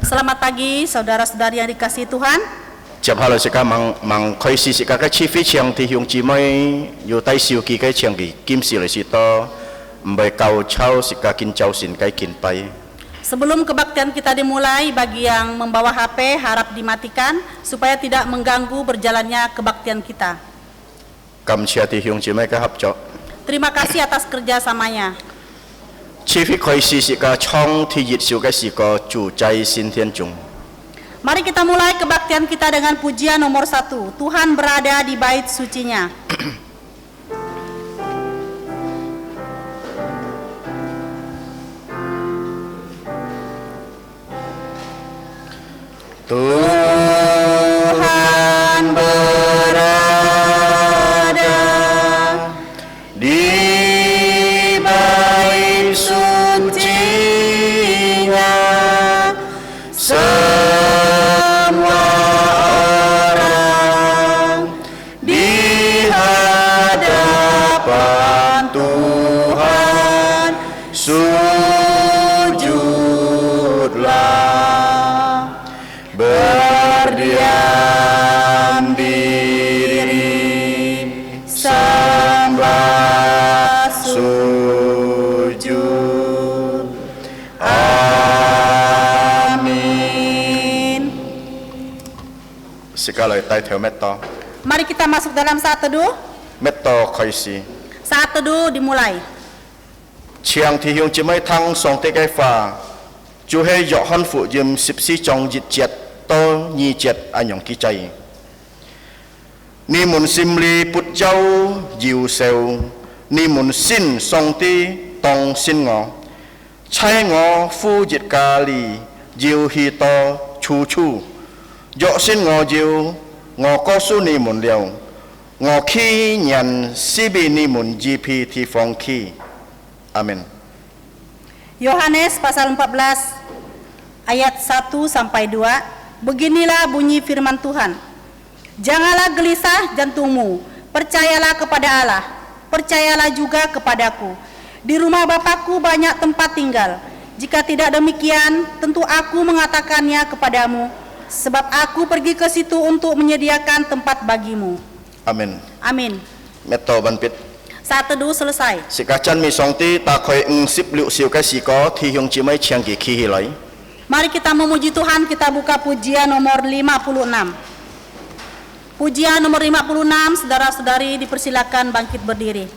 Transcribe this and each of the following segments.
Selamat pagi saudara-saudari yang dikasihi Tuhan. Sebelum kebaktian kita dimulai, bagi yang membawa HP harap dimatikan supaya tidak mengganggu berjalannya kebaktian kita. Terima kasih atas kerjasamanya. Mari kita mulai kebaktian kita dengan pujian nomor 1. Tuhan berada di bait sucinya. Tuhan berada di bait sucinya. Semua orang di hadapan Tuhan sujudlah, berdiam diri, sembah sujud. Amin. Mari kita masuk dalam saat teduh. Saat teduh dimulai. Ni mun sim li put châu diệu sầu, ni mun xin song ti tong xin ngọ, chai ngọ phu diệt ca li diệu hi to chu chu, dọ xin ngọ diệu ngọ có su ni mun liao, ngọ khi nhận si bi ni mun gp ti phong khi. Amin. Yohanes pasal 14 ayat 1 sampai 2. Beginilah bunyi firman Tuhan. Janganlah gelisah jantungmu, percayalah kepada Allah, percayalah juga kepadaku. Di rumah Bapakku banyak tempat tinggal. Jika tidak demikian, tentu aku mengatakannya kepadamu, sebab aku pergi ke situ untuk menyediakan tempat bagimu. Amin. Amin. Meto banpit. Saat teduh selesai. Sikacan mi songti tak koi sip liu siu ka siko thi hyong chimai chiang ki khi hilai. Mari kita memuji Tuhan, kita buka pujian nomor 56. Pujian nomor 56, saudara-saudari dipersilakan bangkit berdiri.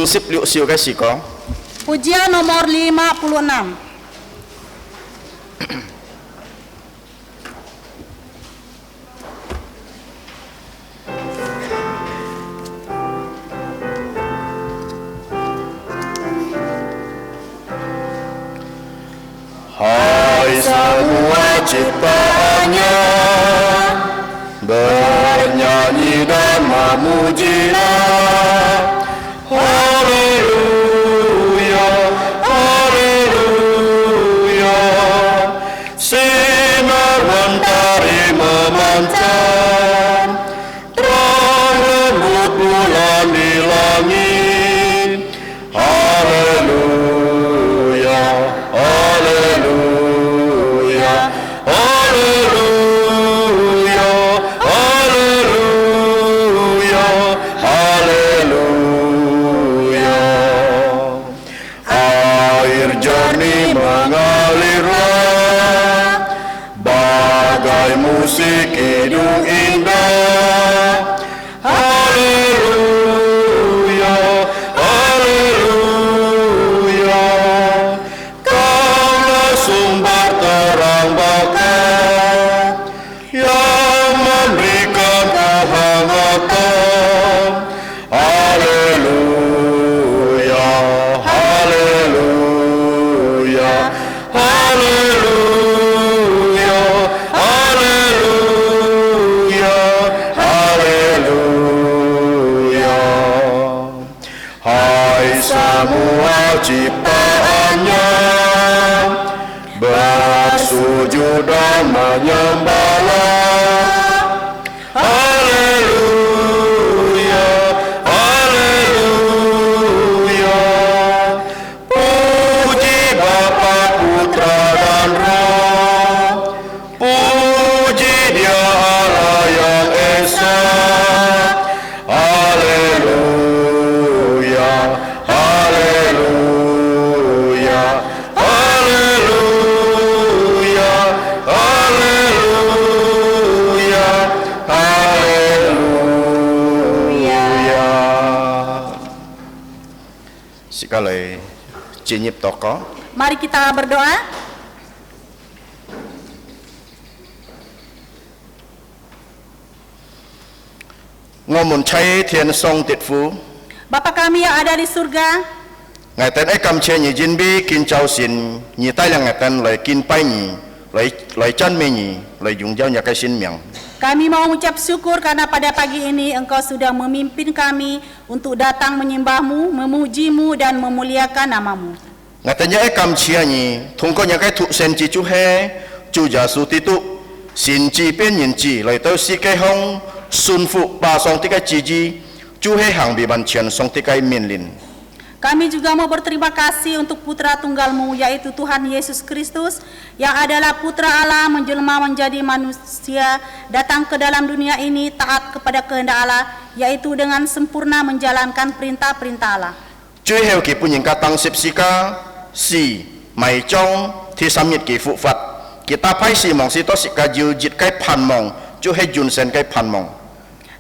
Sip liu siu ka siko. Pujian nomor 56. Hai semua ciptaannya, bernyanyi dan memujilah. Haleluya, haleluya. Sinar mentari memancar, terang lembut bulan di langit. Haleluya, haleluya, haleluya, haleluya, haleluya. Air jernih mengalirlah, bagai musik hidung indah. Haleluya, haleluya. Kaulah sumber terang bakat yang memberikan kehangatan. Haleluya, haleluya, haleluya, haleluya, haleluya. Hai semua ciptaannya, bersujud dan menyembahlah. Haleluya, haleluya. Puji lời chỉ nhịp to có. Mari kita berdoa. Ngô muốn cháy thiên song tiết phú. Bapa kami yang ada di surga, Ngày tên ấy cầm chế nhị dinh bi kinh châu xin nhị tay là ngày tên lời kinh bay nhị lời chân mê nhị lời dùng giao nhà cái xin miệng. kami mau mengucap syukur karena pada pagi ini Engkau sudah memimpin kami untuk datang menyembah-Mu, memuji-Mu dan memuliakan nama-Mu. Ngày tên ấy cầm chế nhị thông qua nhà cái thụ sen chỉ chú he chú giả su tí tụ xin chỉ bên nhìn chỉ lời tao si cái hông xuân phụ ba song tí cái chỉ gì chú he hàng bị bàn chuyện song tí cái miền lìn. Kami juga mau berterima kasih untuk Putra Tunggal-Mu, yaitu Tuhan Yesus Kristus, yang adalah Putra Allah menjelma menjadi manusia, datang ke dalam dunia ini taat kepada kehendak Allah, yaitu dengan sempurna menjalankan perintah-perintah Allah.ជួយហេវគេពុញកាតាំងសិបស៊ីកាស៊ីម៉ៃចុងទីសាមិតគេហ្វុហ្វាត់គេតាផៃស៊ីម៉ងស៊ីតសិកាយូជីតកៃផាន់ម៉ងជួយហេយុនសេនកៃផាន់ម៉ង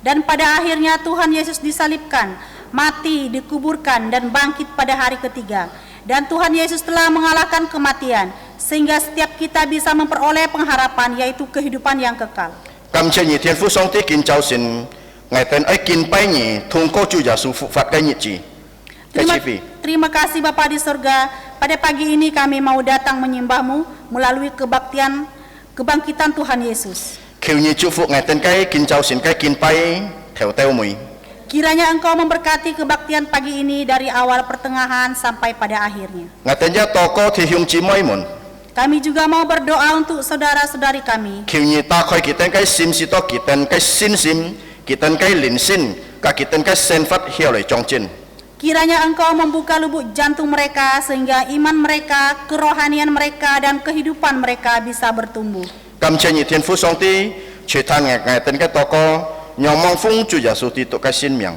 Dan pada akhirnya Tuhan Yesus disalibkan, mati, dikuburkan, dan bangkit pada hari ketiga. Dan Tuhan Yesus telah mengalahkan kematian, sehingga setiap kita bisa memperoleh pengharapan, yaitu kehidupan yang kekal. កម្មជាញីthiên phú song tí kín châu xin ngày tên ấy kín bay nhỉ thùng cô chu giả su phục phạt cái nhị chỉ cái chi phí. Terima kasih Bapa di surga, pada pagi ini kami mau datang menyembah-Mu melalui kebangkitan Tuhan Yesus. Khiêu nhị chu phục ngày tên cái kín châu xin cái kín bay theo teo mùi. Kiranya Engkau memberkati kebaktian pagi ini dari awal pertengahan sampai pada akhirnya. Ngày tên giá to có thì hiung chi môi mồn. Kami juga mau berdoa untuk saudara-saudari kami. Khiêu nhị ta khơi kita cái sim si to kita cái sin sim kita cái lin sin ka kita cái sen phát hiao lại trong chân. Kiranya Engkau membuka lubuk jantung mereka sehingga iman mereka, kerohanian mereka, dan kehidupan mereka bisa bertumbuh. Cảm ơn nhị thiên phú song tí chỉ thang ngày tên cái to có nyong mong phung chu giả su tí to cái sin miệng.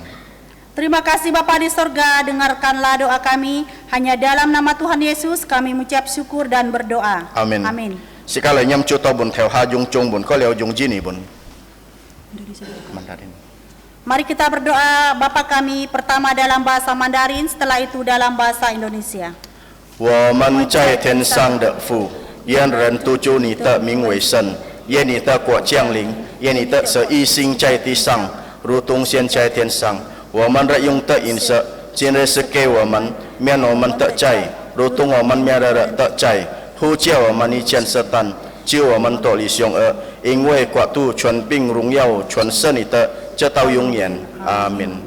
Terima kasih Bapa di sorga, dengarkanlah doa kami. Hanya dalam nama Tuhan Yesus kami mengucap syukur dan berdoa. Amin. Amin. Sekali nyam chu to bun theo ha jung chung bun ko leo jung jini bun. Mandarin. Mari kita berdoa Bapa kami, pertama dalam bahasa Mandarin, setelah itu dalam bahasa Indonesia. 我们在天上的父，愿人都祝你的名为圣，愿你的国降临，愿你的旨意行在地上，如同现在天上。我们日用的饮食，今日是给我们，免我们的债，如同我们免了的债，不叫我们以前撒旦，救我们脱离凶恶，因为国度、权柄、荣耀全是你的，直到永远。阿门。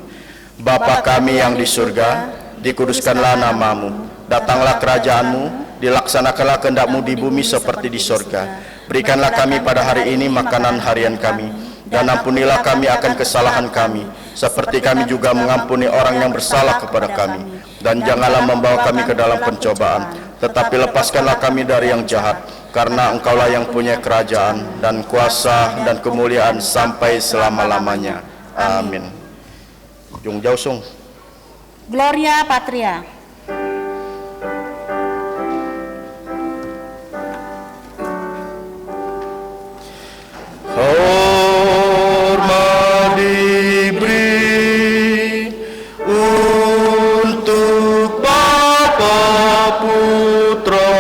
Bapa kami yang di surga, dikuduskanlah namamu, datanglah kerajaanmu, dilaksanakanlah kehendak-Mu di bumi seperti di surga. Berikanlah kami pada hari ini makanan harian kami, dan ampunilah kami akan kesalahan kami, seperti kami juga mengampuni orang yang bersalah kepada kami. Dan janganlah membawa kami ke dalam pencobaan, tetapi lepaskanlah kami dari yang jahat, karena Engkaulah yang punya kerajaan, dan kuasa, dan kemuliaan sampai selama-lamanya. Amin. Jung Jau Sung. Gloria Patria. Hormat diberi untuk Bapa, Putra,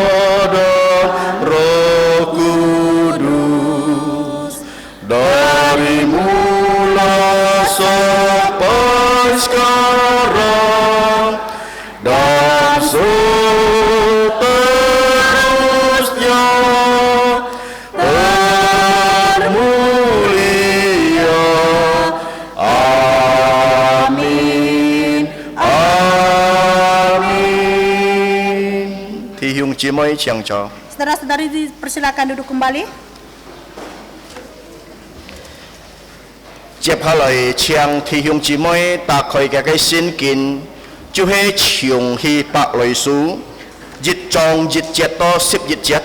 dan Roh Kudus, dari mula sampai sekarang dan seterusnya. Cimoi Chiang Cho. Saudara-saudari dipersilakan duduk kembali. Tiếp hạ lại Chiang Thi Hyung Cimoi ta khởi cái xin kín chú hê chiong hi bạc lời su dịch trong dịch chết to sip dịch chết.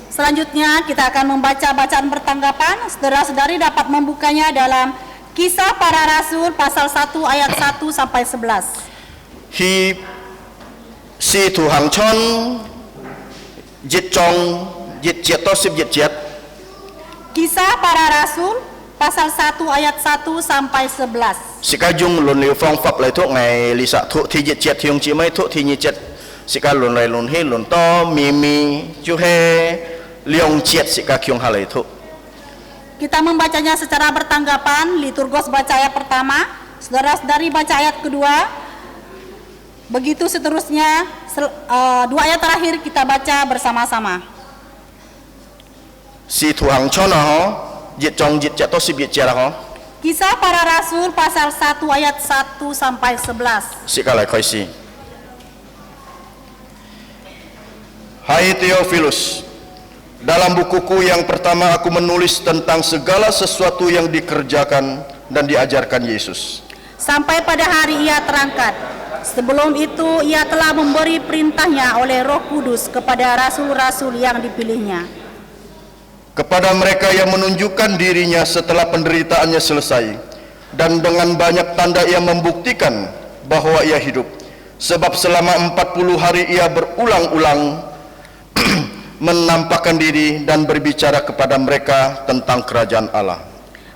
Selanjutnya kita akan membaca bacaan pertanggapan. Saudara-saudari dapat membukanya dalam Kisah Para Rasul pasal 1 ayat 1 sampai 11. Hi si thủ hàng chon dịch trong dịch chết to sip dịch chết. Kisah Para Rasul pasal 1 ayat 1 sampai 11. Sikajung lun liu phong fap lai thuk ngai li sa thu thi jit chet thiong chi mai thu thi ni chet sika lun lai lun he lun to mi chu he liong chet sika kyong halai thuk. Kita membacanya secara bertanggapan, liturgos baca ayat pertama, saudara-saudari baca ayat kedua, begitu seterusnya, 2 ayat terakhir kita baca bersama-sama. Si Tuhan chona ho, jit chong jit jatuh si jit jara ho. Kisah Para Rasul pasal 1 ayat 1 sampai 11. Si kalai koi si. Hai Theophilus, dalam bukuku yang pertama aku menulis tentang segala sesuatu yang dikerjakan dan diajarkan Yesus. Sampai pada hari ia terangkat. Sebelum itu ia telah memberi perintahnya oleh Roh Kudus kepada rasul-rasul yang dipilihnya. Kepada mereka yang menunjukkan dirinya setelah penderitaannya selesai, dan dengan banyak tanda ia membuktikan bahwa ia hidup, sebab selama 40 hari ia berulang-ulang menampakkan diri dan berbicara kepada mereka tentang kerajaan Allah.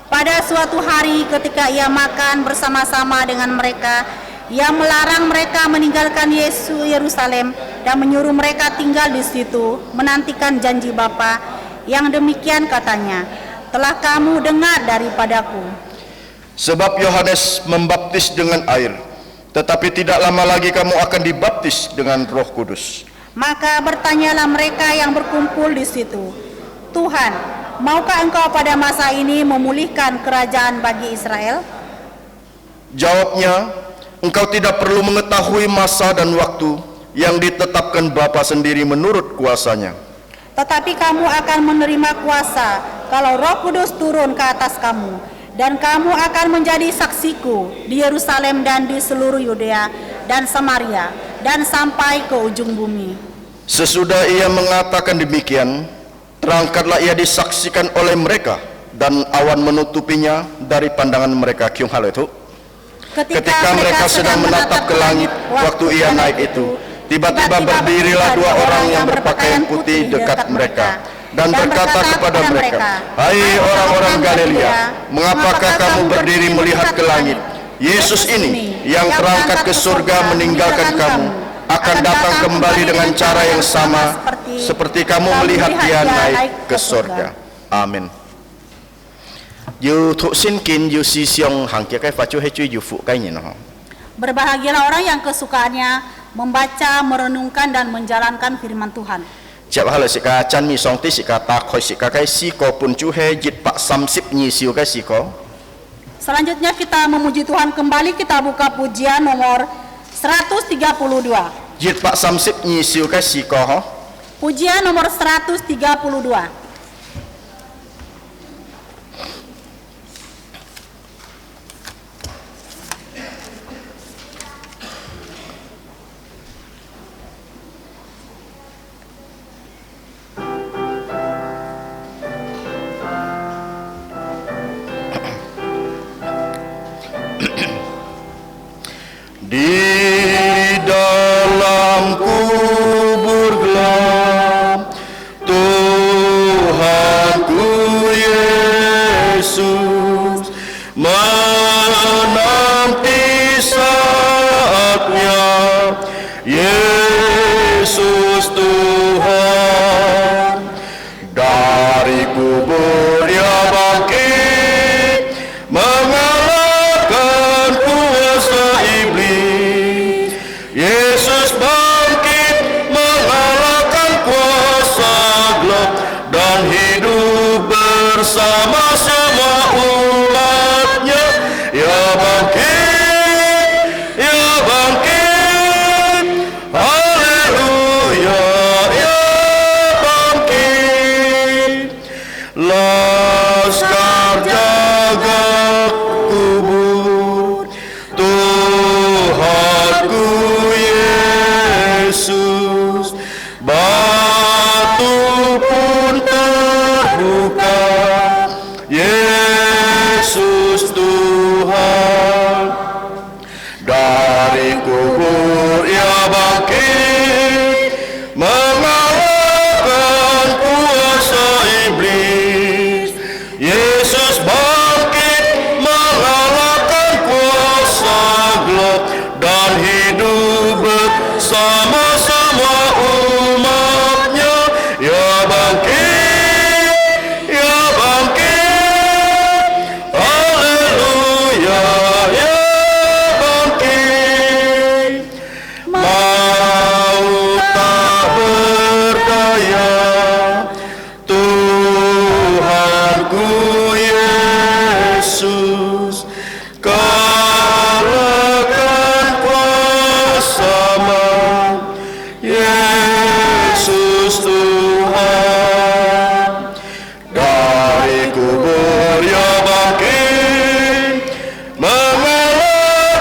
Pada suatu hari ketika ia makan bersama-sama dengan mereka, ia melarang mereka meninggalkan Yerusalem dan menyuruh mereka tinggal di situ, menantikan janji Bapa. Yang demikian katanya, telah kamu dengar daripadaku. Sebab Yohanes membaptis dengan air, tetapi tidak lama lagi kamu akan dibaptis dengan Roh Kudus. Maka bertanyalah mereka yang berkumpul di situ, Tuhan, maukah engkau pada masa ini memulihkan kerajaan bagi Israel? Jawabnya, engkau tidak perlu mengetahui masa dan waktu yang ditetapkan Bapa sendiri menurut kuasanya. Tetapi kamu akan menerima kuasa kalau Roh Kudus turun ke atas kamu, dan kamu akan menjadi saksiku di Yerusalem dan di seluruh Yudea dan Samaria dan sampai ke ujung bumi. Sesudah ia mengatakan demikian, terangkatlah ia disaksikan oleh mereka, dan awan menutupinya dari pandangan mereka. Kyung hal itu. Ketika mereka sedang menatap ke langit waktu ia naik itu, tiba-tiba berdirilah 2 orang yang berpakaian putih dekat mereka dan berkata kepada mereka, "Hai orang-orang Galilea, mengapakah kamu berdiri melihat ke langit? Yesus ini yang terangkat ke surga meninggalkan kamu akan datang kembali dengan cara yang sama seperti kamu melihat dia naik ke surga." Amin. Yu thuk sin kin yu si siong hang kia kai fa chu he chu yu fu kai ni no. Berbahagialah orang yang kesukaannya membaca, merenungkan dan menjalankan firman Tuhan. Chap hal sika chan mi song ti sika ta khoi sika kai si ko pun chu he jit pak sam sip ni siu kai si ko. Selanjutnya kita memuji Tuhan kembali, kita buka pujian nomor 132. Jit pak sam sip ni siu kai si ko ho. Pujian nomor 132. Di dalam kubur gelap, Tuhanku Yesus menanti saatnya. Yesus Tuhan, dari kubur dia bangkit, mengalahkan kuasa iblis. Yesus bangkit mengalahkan kuasa gelap dan hidup bersama semua umatnya. Ya bangkit, ya bangkit, haleluya, ya bangkit. Laskar jaga kubur, Tuhanku bersama semua umatnya. Ya bangkit, ya bangkit, haleluya, ya bangkit. Maut tak berdaya, Tuhanku Yesus, kalahkan kuasa-Mu. Yesus Tuhan, dari kubur ya bangkit, mengalahkan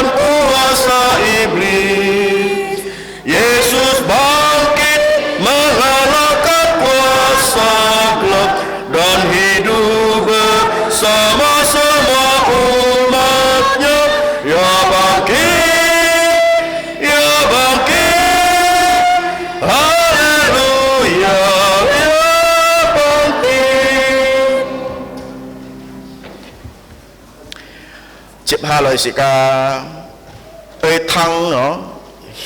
kuasa iblis. Yesus bangkit, mengalahkan kuasa gelap, dan hidup bersama semua umatnya. Ya bangkit, ya bangkit, haleluya, ya bangkit. Tiếp theo là sự ca ơi thăng nó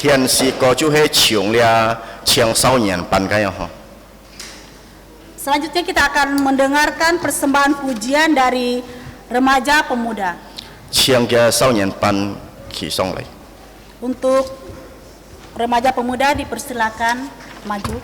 hiện sự có chú hệ trường lia trường sau niên ban cái ho. Selanjutnya kita akan mendengarkan persembahan pujian dari remaja pemuda. Trường kia sau niên ban kỳ song lại. Untuk remaja pemuda dipersilakan maju.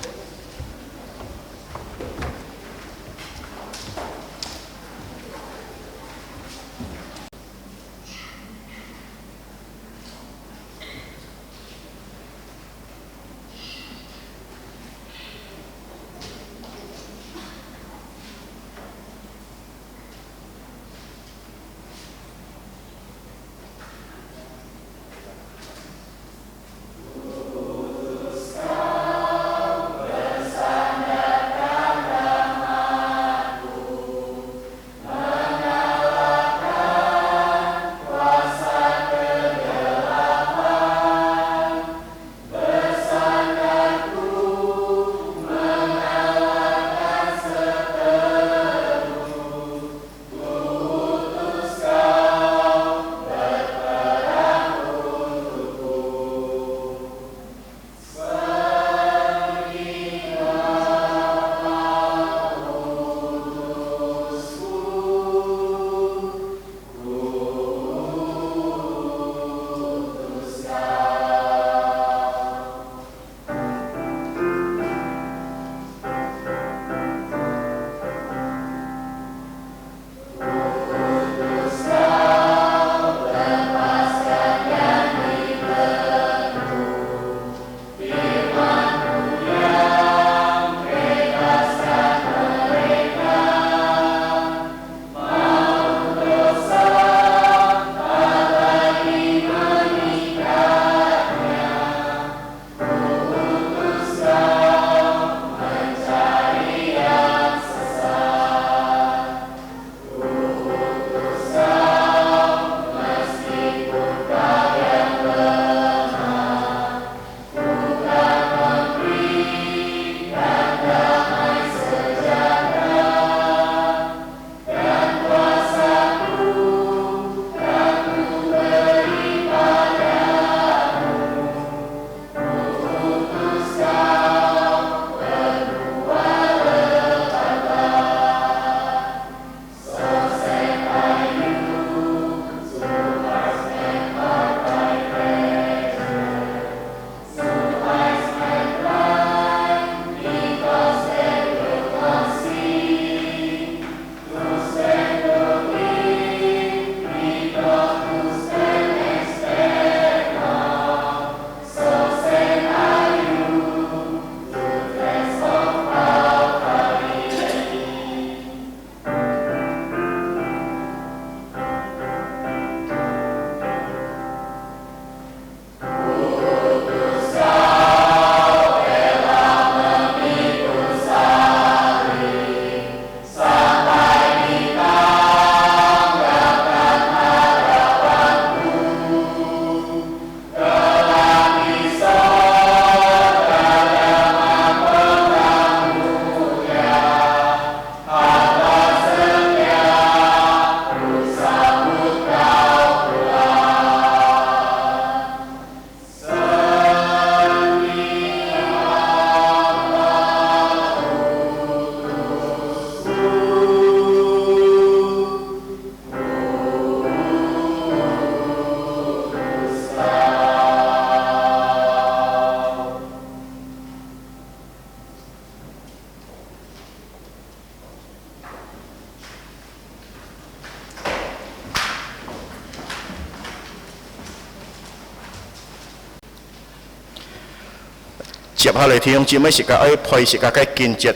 接下嚟弟兄姊妹是個愛配是個嘅見節，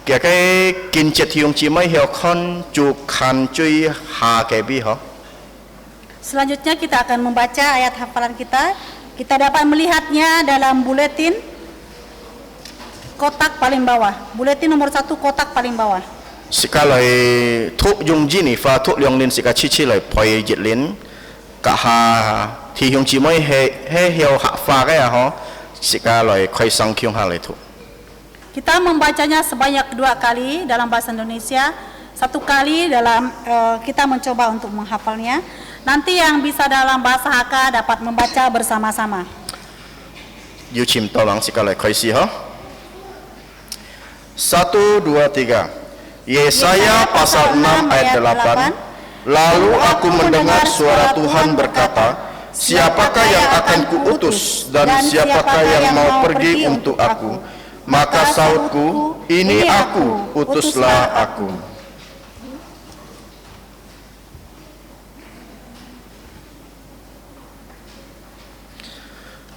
嘅嘅見節弟兄姊妹要看就看最下嘅比嗬。 Selanjutnya kita akan membaca ayat hafalan kita. Kita dapat melihatnya dalam buletin kotak paling bawah. Buletin nomor 1 kotak paling bawah. 是個嚟ทุ用字呢發ทุ用lin是個次嚟配熱lin個下弟兄姊妹係要下發嘅嗬，是個嚟開上強下嚟ทุ。 Kita membacanya sebanyak 2 kali dalam bahasa Indonesia, 1 kali dalam kita mencoba untuk menghafalnya. Nanti yang bisa dalam bahasa Hakka dapat membaca bersama-sama. 要簽到人是個嚟開始嗬。1, 2, 3. Yesaya pasal 6 ayat 8. Lalu aku mendengar suara Tuhan berkata, siapakah yang akan kuutus dan siapakah yang mau pergi untuk aku? Maka sautku, ini aku, utuslah aku.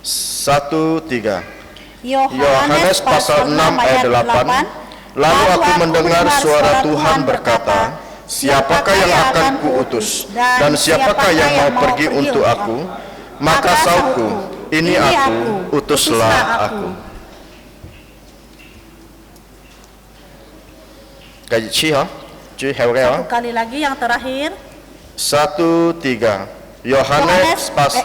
Satu, 3. Yohanes pasal 6 ayat 8. Lalu aku mendengar suara Tuhan berkata, siapakah yang akan kuutus dan siapakah yang mau pergi untuk aku? Maka sautku, ini aku, utuslah aku. Kaji chi ha? Cuy hewe ha? 1 kali lagi yang terakhir. 1, 3.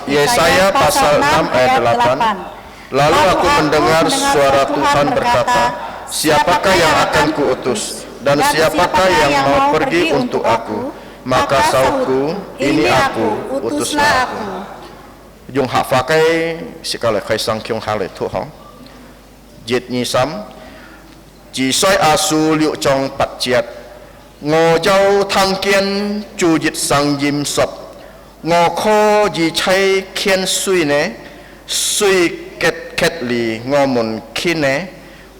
Yesaya pasal 6 ayat 8. Lalu aku mendengar suara Tuhan berkata, siapakah yang akan kuutus dan siapakah yang mau pergi untuk aku? Maka sautku, ini aku, utuslah aku. Dùng hạ phá cái sự cao lại khai sang kiông hạ lại thuốc hóng. Diệt nhi xăm, chỉ xoay a su liệu trong bạch chiết, ngô châu thăng kiên chu dịch sang dìm sập, ngô khô dì chay kiên suy nế, suy kết kết lì ngô mùn khi nế,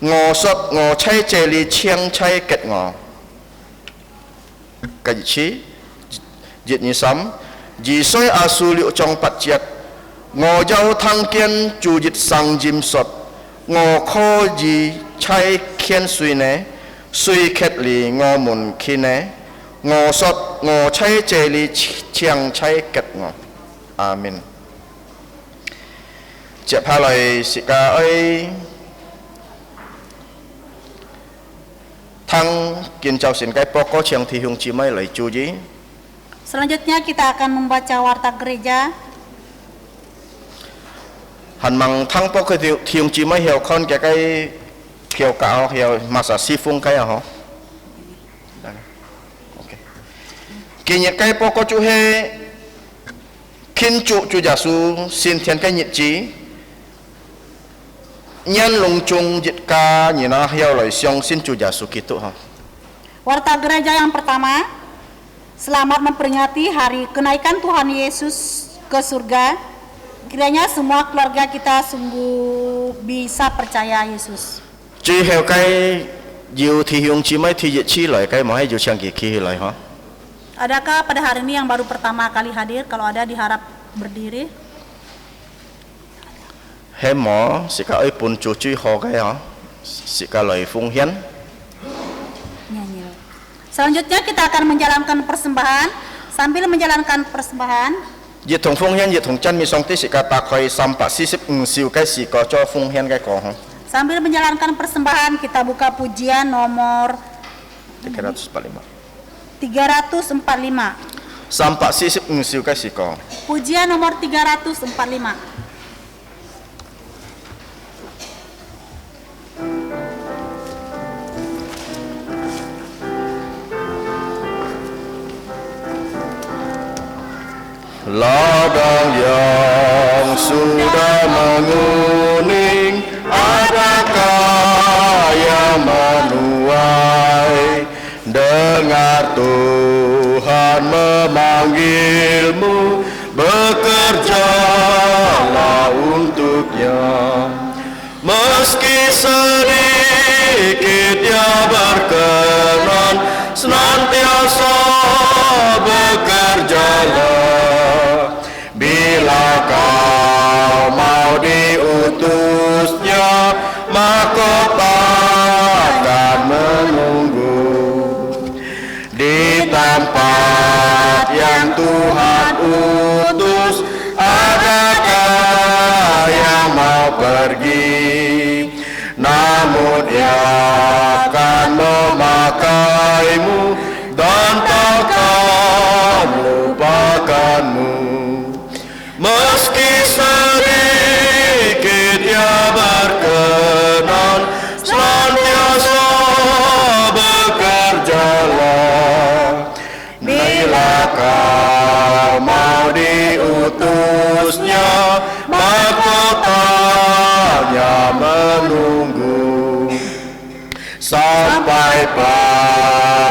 ngô sập ngô chay chê lì chiang chay kết ngô. Cái gì chí? Diệt nhi xăm, chỉ xoay a su liệu trong bạch chiết, ngô châu thăng kiên chu dịch sang dìm sập, ngô khô dì chay kiên suy nế, suy kết lì ngô mùn khi nế, ngô sọt ngô chay chê lì chiang chay kết ngô. Amen. Tiếp hạ lại sĩ ca ơi thăng kiến chào xin cái bó có chiang thì hùng chí mấy lại chú gì. Selanjutnya kita akan membaca warta gereja. Hẳn măng thăng bó cái thì hùng chí mấy hiểu con cái kiểu cáo hiểu mà sa si phung cái hả? Kỳ nhiệt cái bó có chú hê kinh chủ chú giả su xin thiên cái nhiệt trí nhân lung chung dịch ca như nó hiểu lời siong xin chú giả su gitu hả? Warta gereja yang pertama, selamat memperingati hari kenaikan Tuhan Yesus ke surga. Kiranya semua keluarga kita sungguh bisa percaya Yesus. Chỉ hiểu cái nhiều thì hùng chỉ mấy thì dịch chi lại cái mà hay nhiều chẳng kỳ kỳ lại hả? Adakah pada hari ini yang baru pertama kali hadir? Kalau ada diharap berdiri. Hay mỏ sẽ có ấy bún chú chú họ cái hả? Sẽ có lời phung hiến. Nyanyi. Selanjutnya kita akan menjalankan persembahan. Sambil menjalankan persembahan, Diệt thùng phung hiến diệt thùng chân mi song tí sẽ có ta khơi sampak sisip siêu cái sẽ có cho phung hiến cái có hả? sambil menjalankan persembahan kita buka pujian nomor 345. 345. Sampak sisip siêu cái sẽ có. Pujian nomor 345. Ladang yang sudah menguning, adakah yang menuai? Dengar Tuhan memanggilmu, bekerjalah untuknya. Meski sedikit dia berkenan, senantiasa bekerjalah. Bila kau mau diutusnya,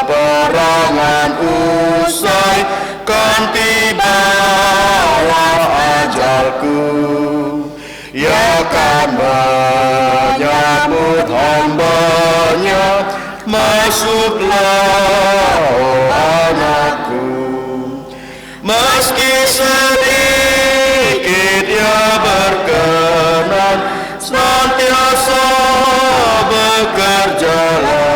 peperangan usai, kan tibalah ajalku. Ia kan menyambut hamba-Nya, masuklah oh anakku. Meski sedikit Ia berkenan, senantiasa bekerjalah.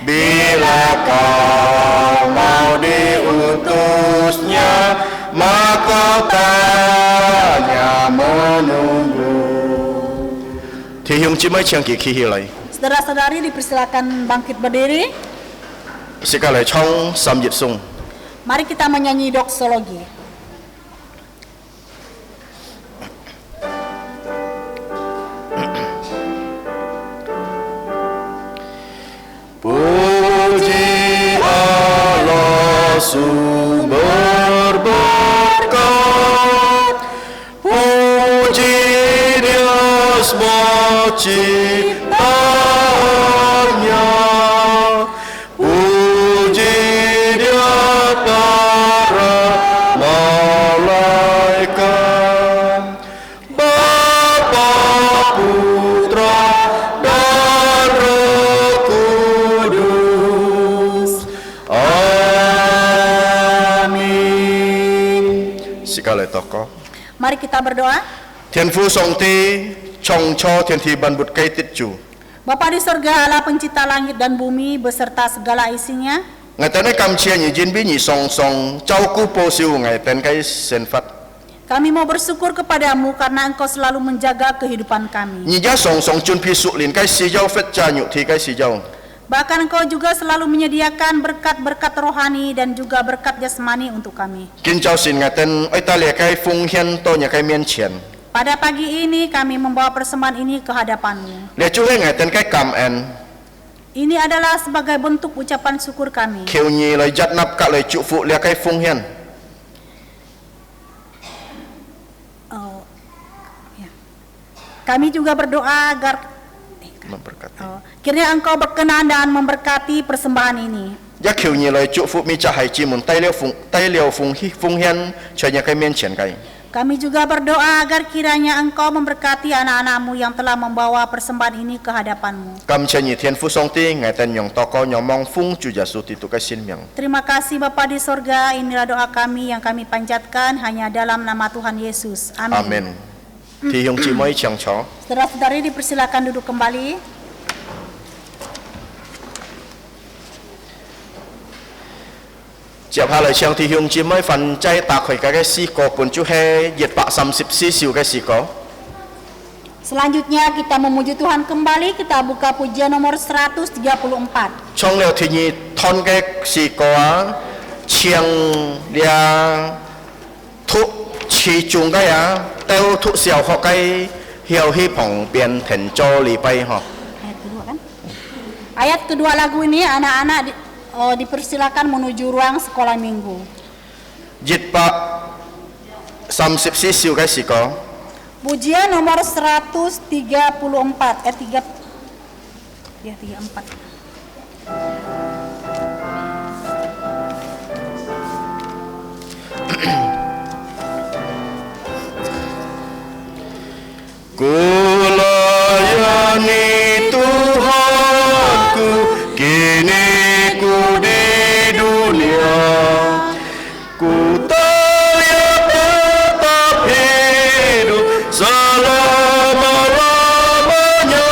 Bila kau mau diutusnya, maka tanya menunggu. Thì Hùng chỉ mới chẳng kỳ khi hi lại. Saudara-saudari dipersilakan bangkit berdiri. Sekali trong samjit sung. Mari kita menyanyi doksologi. Puji Allah sumber berkat, puji Dia semua ciptaannya, puji Dia para malaikat, Bapa, Putra, dan Roh Kudus. Amin. Sekali tokoh. Mari kita berdoa. Thiên Phu Song Ti Chong Cho Thiên Thi Ban Bút Cây Tít Chu. Bapa di sorga, Allah pencipta langit dan bumi beserta segala isinya. Ngày tên ấy cầm chia nhị jin bi nhị song song Châu Ku Po Siu ngày tên cái sen phát. Kami mau bersyukur kepadamu karena Engkau selalu menjaga kehidupan kami. Nhị giá song song chun pi su lin cái si jau phết cha nhụ thì cái si jau. Bahkan Engkau juga selalu menyediakan berkat-berkat rohani dan juga berkat jasmani untuk kami. Kin Châu Sin ngày tên ấy ta liệt cái phung hiên to nhà cái miên chien. Pada pagi ini kami membawa persembahan ini ke hadapan-Mu. Lihat juga ngày tên cái cầm en. Ini adalah sebagai bentuk ucapan syukur kami. Kêu nhị lời giật nắp cả lời trụ phụ liệt cái phung hiên. Oh, ya. Kami juga berdoa agar Memberkati. kiranya Engkau berkenan dan memberkati persembahan ini. Giác kêu nhị lời trụ phụ mi cha hải chi mun tay liêu phung hiên cho nhà cái miên chien cái. Kami juga berdoa agar kiranya Engkau memberkati anak-anak-Mu yang telah membawa persembahan ini ke hadapan-Mu. Cảm ơn nhị Thiên Phu Song Ti ngày tên nhong toko nhong mong phung chu Yesus itu cái xin miang. Terima kasih Bapa di sorga, inilah doa kami yang kami panjatkan hanya dalam nama Tuhan Yesus. Amin. Amen. Thì Hùng chỉ mới chẳng cho. Saudara-saudari dipersilakan duduk kembali. Tiếp hạ lời chàng thì Hùng chỉ mới phần trái tạc khỏi cái si cổ bún chú he diệt bạc 34 siu cái si cổ. Selanjutnya kita memuji Tuhan kembali, kita buka pujian nomor 134. Trong liều thì nhị thon cái si cổ chiang lia thụ chi chung cái teo thụ xiao họ cái hiao hi phong biên thành cho li bay họ. Ayat kedua kan? Ayat kedua lagu ini anak-anak dipersilakan menuju ruang sekolah minggu. Diệt bạc 34 siu cái si cổ. Pujian nomor 134 34. Kulayani Tuhanku, kini ku di dunia, ku tak tetap hidup selama-lamanya.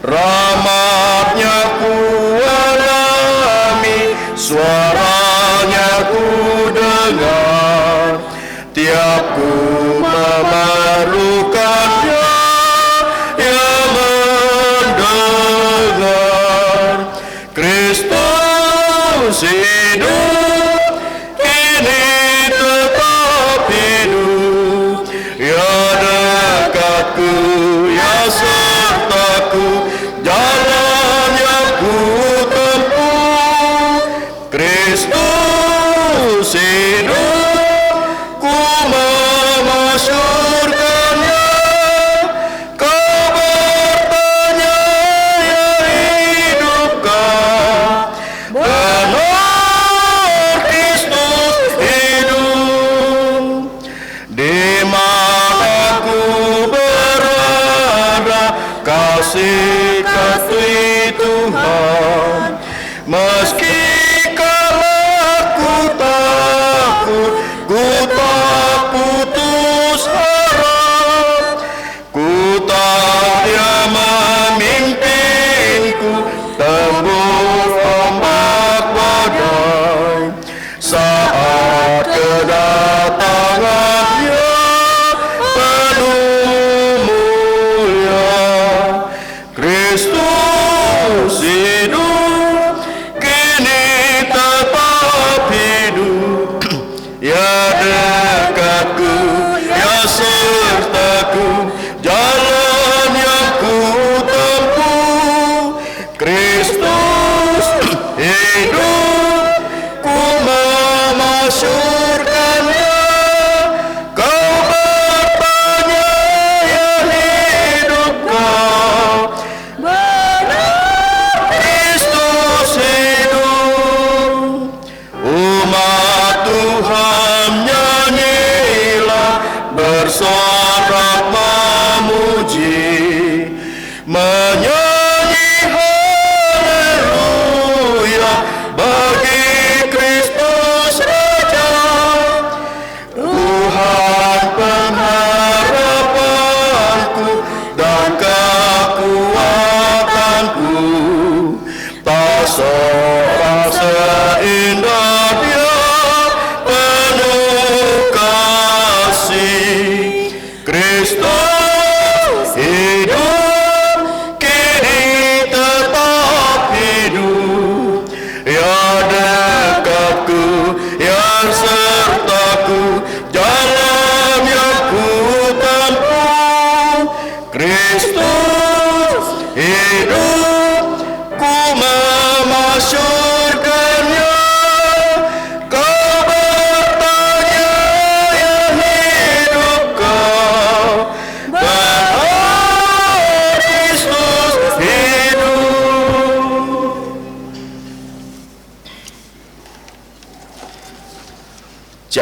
Rahmatnya ku alami, suaranya ku dengar, tiap ku memerlukannya, Ia mendengar. Kristus hidup, kini tetap hidup, Ia dekatku, Ia sertaku, jalan yang ku tempuh. Kristus hidup, ku memasyurkannya. Kau bertanya, ya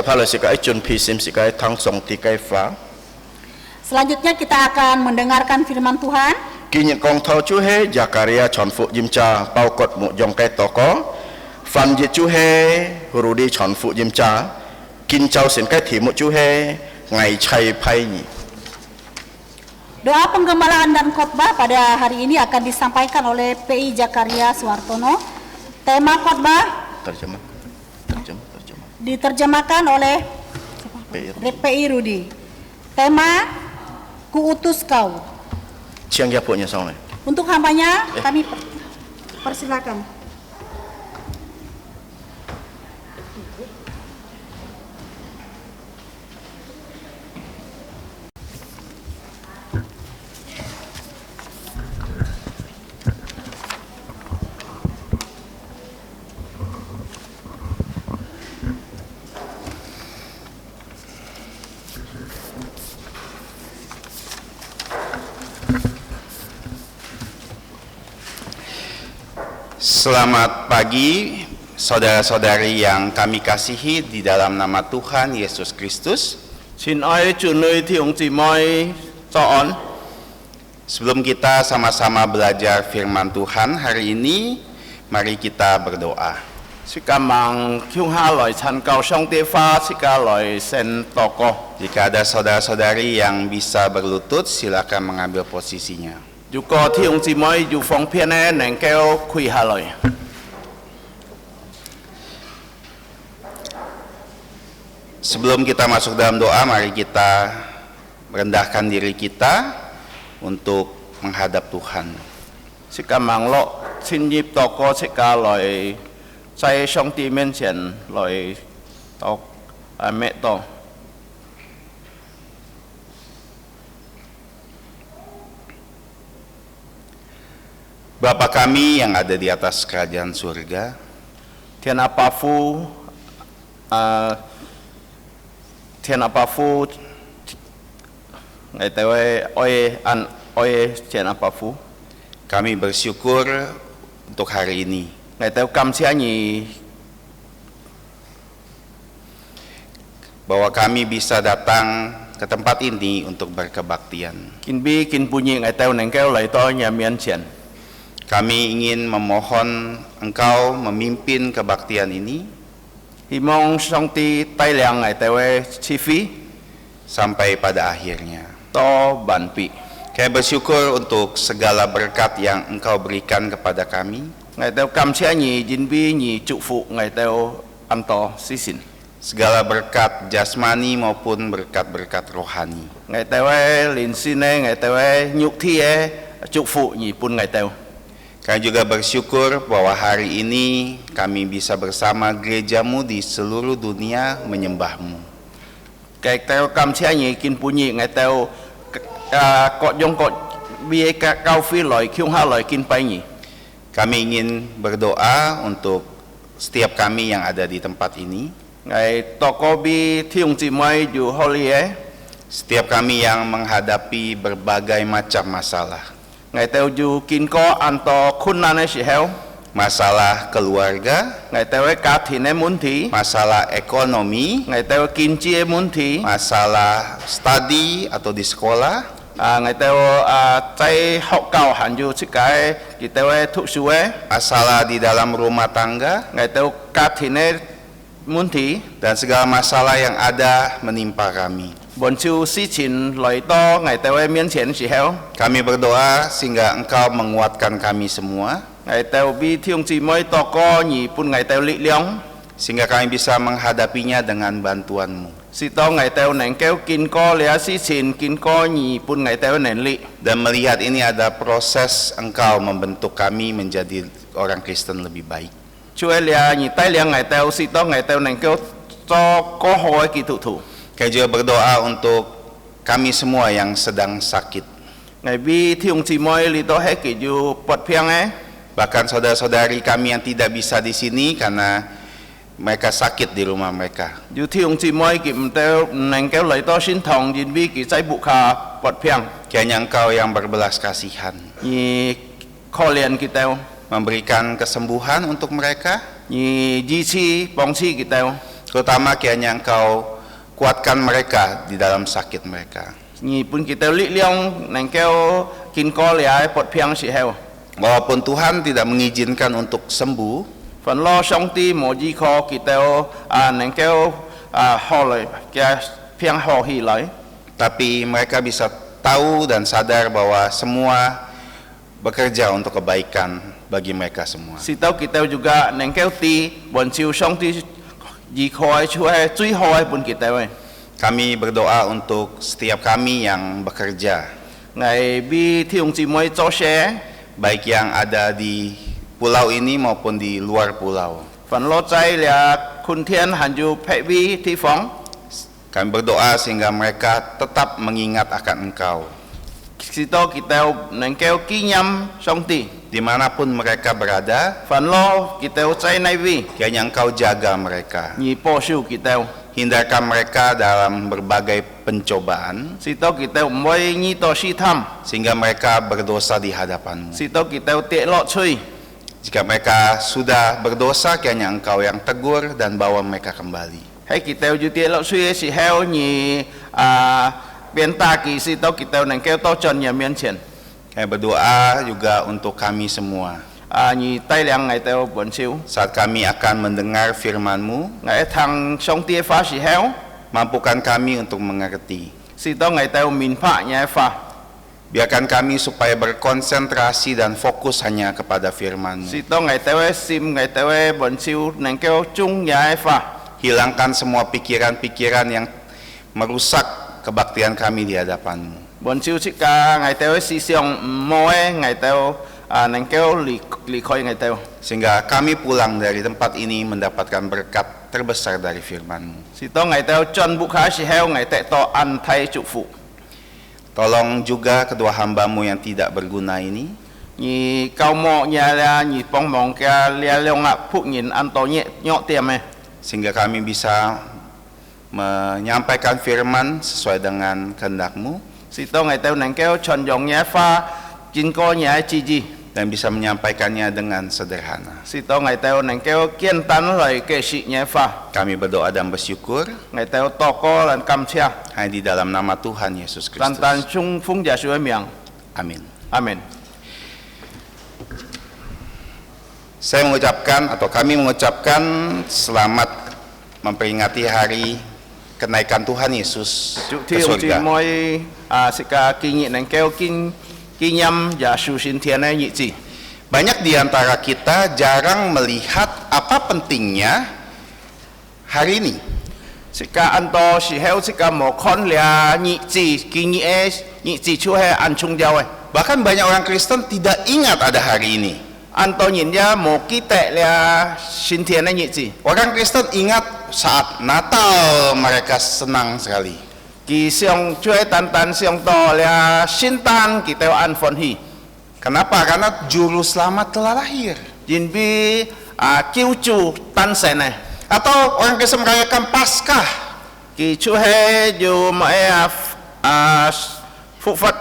hal sikai chun pisim sikai tang song tikai fa. Selanjutnya kita akan mendengarkan firman Tuhan. Kinyit kong thau chu he Jakaria chon fu jim cha pau kot mu jong kai toko. Fan je chu he Rudi chon fu jim cha. Kin chau sin kai thi mu chu he ngai chai pai ni. Doa penggembalaan dan khotbah pada hari ini akan disampaikan oleh PI Jakaria Suartono. Tema khotbah Terjemah. diterjemahkan oleh PI Rudi. Tema Kuutus Kau. Chiang ya punya song. Untuk hambanya kami persilakan. Selamat pagi, saudara-saudari yang kami kasihi di dalam nama Tuhan Yesus Kristus. Sebelum kita sama-sama belajar firman Tuhan hari ini, mari kita berdoa. Jika ada saudara-saudari yang bisa berlutut, silakan mengambil posisinya. Sebelum kita masuk dalam doa, mari kita merendahkan diri kita untuk menghadap Tuhan. Bapa kami yang ada di atas kerajaan surga, Thiên Apa Phu ngày tới oi Thiên Apa Phu kami bersyukur untuk hari ini. ngày tới cam sia nhì bahwa kami bisa datang ke tempat ini untuk berkebaktian. kin bi kin punyi ngày tới neng keo lại to nhà miền Chien. Kami ingin memohon Engkau memimpin kebaktian ini Hy mong song ti tay liang ngày tới chi phí sampai pada akhirnya. to ban pi. Kami bersyukur untuk segala berkat yang Engkau berikan kepada kami. Ngày tới cam sia nhì jin bi nhì trụ phụ ngày tới an to si sin. Segala berkat jasmani maupun berkat-berkat rohani. Ngày tới lin sin ngày tới nhục thi trụ phụ nhì pun ngày tới. Kami juga bersyukur bahwa hari ini kami bisa bersama gerejamu di seluruh dunia menyembahmu. Cái tao cam sia nhì kin punyi ngày tới kok jong kok bi cao phi loại khiung ha loại kin pai nhì. Kami ingin berdoa untuk setiap kami yang ada di tempat ini. Ngày toko bi thiung chi mai ju holy Setiap kami yang menghadapi berbagai macam masalah. ngày tao ju kin ko an to khun nan si heo. Masalah keluarga, Ngày tao cá thì nên muốn thì masalah ekonomi, ngày tao kin chia muốn thì masalah study atau di sekolah, ngày tao tay học cao hẳn ju chỉ cái thì tao thụ su masalah di dalam rumah tangga, ngày tao cá thì nên muốn thì dan segala masalah yang ada menimpa kami. bọn chú si chín loại to ngày tao miễn tiền si heo. Kami berdoa sehingga Engkau menguatkan kami semua, Ngày tao bi thiung chi mới to co nhị pun ngày tao lị liang sehingga kami bisa menghadapinya dengan bantuan-Mu. si to ngày tao neng keo kin co lea si chín kin co nhị pun ngày tao neng lị. Dan melihat ini ada proses Engkau membentuk kami menjadi orang Kristen lebih baik. Chú lea nhị tay liang ngày tao si to ngày tao neng keo cho có hồi kỳ thủ thủ. Kami juga berdoa untuk kami semua yang sedang sakit. Ngày bi thiung chi mới li to hết kỳ ju bật phiang Bahkan saudara-saudari kami yang tidak bisa di sini karena mereka sakit di rumah mereka. ju thiung chi mới kỳ tao neng keo lấy to xin thòng jin bi kỳ trái bụng kha bật phiang Kiranya Engkau yang berbelas kasihan nhị kho liền kỳ tao memberikan kesembuhan untuk mereka, nhị di chi bong chi kỳ tao Terutama kiranya Engkau kuatkan mereka di dalam sakit mereka. 你本kita力量能夠見過了撥片時候， Walaupun Tuhan tidak mengizinkan untuk sembuh, 份攞上帝無依靠 kita 能夠好來嘅片好起來， tapi mereka bisa tahu dan sadar bahwa semua bekerja untuk kebaikan bagi mereka semua. 是到 kita juga 能夠知按照上帝依靠嘅處係最好嘅本 kita 嘅。 Kami berdoa untuk setiap kami yang bekerja, 我俾弟兄姊妹做些， baik yang ada di pulau ini maupun di luar pulau. 份攞在了坤天還有僻位地方， Kami berdoa sehingga mereka tetap mengingat akan Engkau. 是到 kita 能夠紀念上帝， Dimanapun mereka berada, 份攞 kita 在那位， kiranya Engkau jaga mereka. 而保守 kita。 Hindarkan mereka dalam berbagai pencobaan, 是到 kita 唔會遇到試探， sehingga mereka berdosa di hadapan-Mu. 是到 kita 跌落去， Jika mereka sudah berdosa, kiranya Engkau yang tegur dan bawa mereka kembali. 喺 kita 要跌落去嘅時候，你變大嘅是到 kita 能夠到真人面前， Kami berdoa juga untuk kami semua. 你帶領我哋本少， Saat kami akan mendengar firman-Mu, 我聽上帝嘅話時候， mampukan kami untuk mengerti. 是到我哋明白嘅話， Biarkan kami supaya berkonsentrasi dan fokus hanya kepada firman-Mu. 是到我哋嘅心，我哋嘅本少能夠中嘅話， Hilangkan semua pikiran-pikiran yang merusak kebaktian kami di hadapan-Mu. 本少即係我哋嘅思想唔好嘅，我哋能夠離開我哋。 Sehingga kami pulang dari tempat ini mendapatkan berkat terbesar dari firman-Mu. 是當我哋進步嘅時候，我哋到安泰祝福。 Tolong juga kedua hamba-Mu yang tidak berguna ini, 而教牧嘢啦，而幫忙嘅力量僕人按到嘢點嘅， sehingga kami bisa menyampaikan firman sesuai dengan kehendak-Mu 是當我哋能夠傳揚嘢花，經過嘢旨意， dan bisa menyampaikannya dengan sederhana. 是當我哋能夠簡單嚟解釋嘢花， Kami berdoa dan bersyukur 我哋禱告同感謝， hanya di dalam nama Tuhan Yesus 單單 Kristus. 從奉耶穌嘅名， Amin. 阿門。 Saya mengucapkan atau kami mengucapkan selamat memperingati hari kenaikan Tuhan Yesus 祝 ke 弟兄姊 surga. 妹是個經驗能夠紀念耶穌升天嘅日子。 Banyak di antara kita jarang melihat apa pentingnya hari ini. 是個按到時候是個無看了日子，經驗嘅日子就係按重要嘅。 Bahkan banyak orang Kristen tidak ingat ada hari ini. 按到人家無記得了升天嘅日子， Orang Kristen ingat saat Natal mereka senang sekali. 佢想最單單想到了聖誕，佢都按歡喜， Kenapa? Karena juru selamat telah lahir. 因為救主誕生嘅， Atau orang Kristen merayakan Paskah. 佢就係要咩復活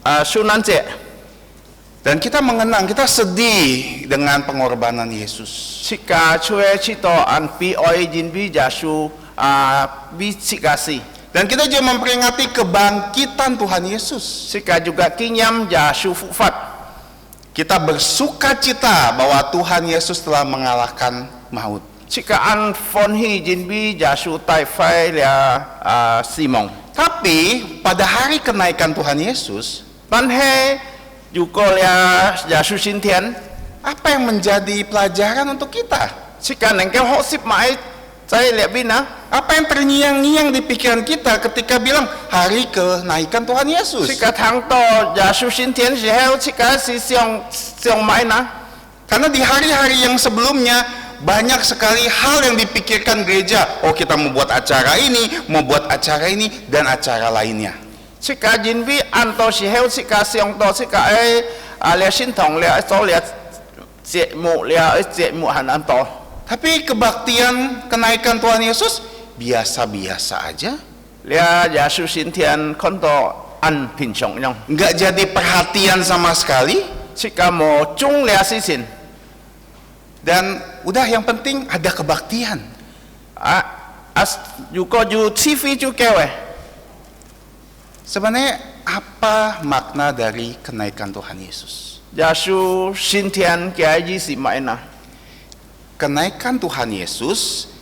聖誕節， Dan kita mengenang, kita sedih dengan pengorbanan Yesus. 是個就係知道按悲哀，因為耶穌為這個事， Dan kita juga memperingati kebangkitan Tuhan Yesus. 是個juga 紀念耶穌復活。 Kita bersuka cita bahwa Tuhan Yesus telah mengalahkan maut. 這個按歡喜，因為耶穌帶快了死亡。 Tapi pada hari kenaikan Tuhan Yesus, 但係如果了耶穌升天， apa yang menjadi pelajaran untuk kita? 這個能夠學習埋在裏邊啊， Apa yang terngiang-ngiang di pikiran kita ketika bilang hari kenaikan Tuhan 這 Yesus? 個聽到耶穌升天時候，這個是想買呢？ Karena di hari-hari yang sebelumnya banyak sekali hal yang dipikirkan gereja. Oh, kita mau buat acara ini, mau buat acara ini, dan acara lainnya. 這個因為按到時候，這個想到這個了心痛了，做了節目了，節目很按到。 Tapi kebaktian kenaikan Tuhan Yesus biasa-biasa aja. 了耶穌升天看到按平常樣， Nggak jadi perhatian sama sekali. 這個無重了事情。Dan udah yang penting ada kebaktian. as juga ju TV juga weh. Sebenarnya apa makna dari kenaikan Tuhan Yesus? Yesus 新天嘅意思係咩呢？ Kenaikan Tuhan Yesus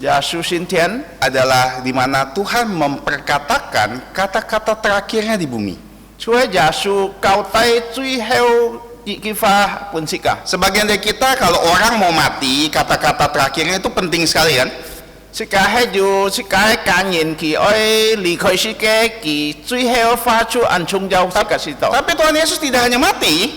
Yesus 新天 adalah di mana Tuhan memperkatakan kata-kata terakhirnya di bumi. 除咗耶穌交代最後一句話本事㗎， Sebagian dari kita kalau orang mau mati, kata-kata terakhirnya itu penting sekali kan? 世界係要世界感人佢愛離開世界，佢最後發出暗衝咗世界世道。 Tapi Tuhan Yesus tidak hanya mati,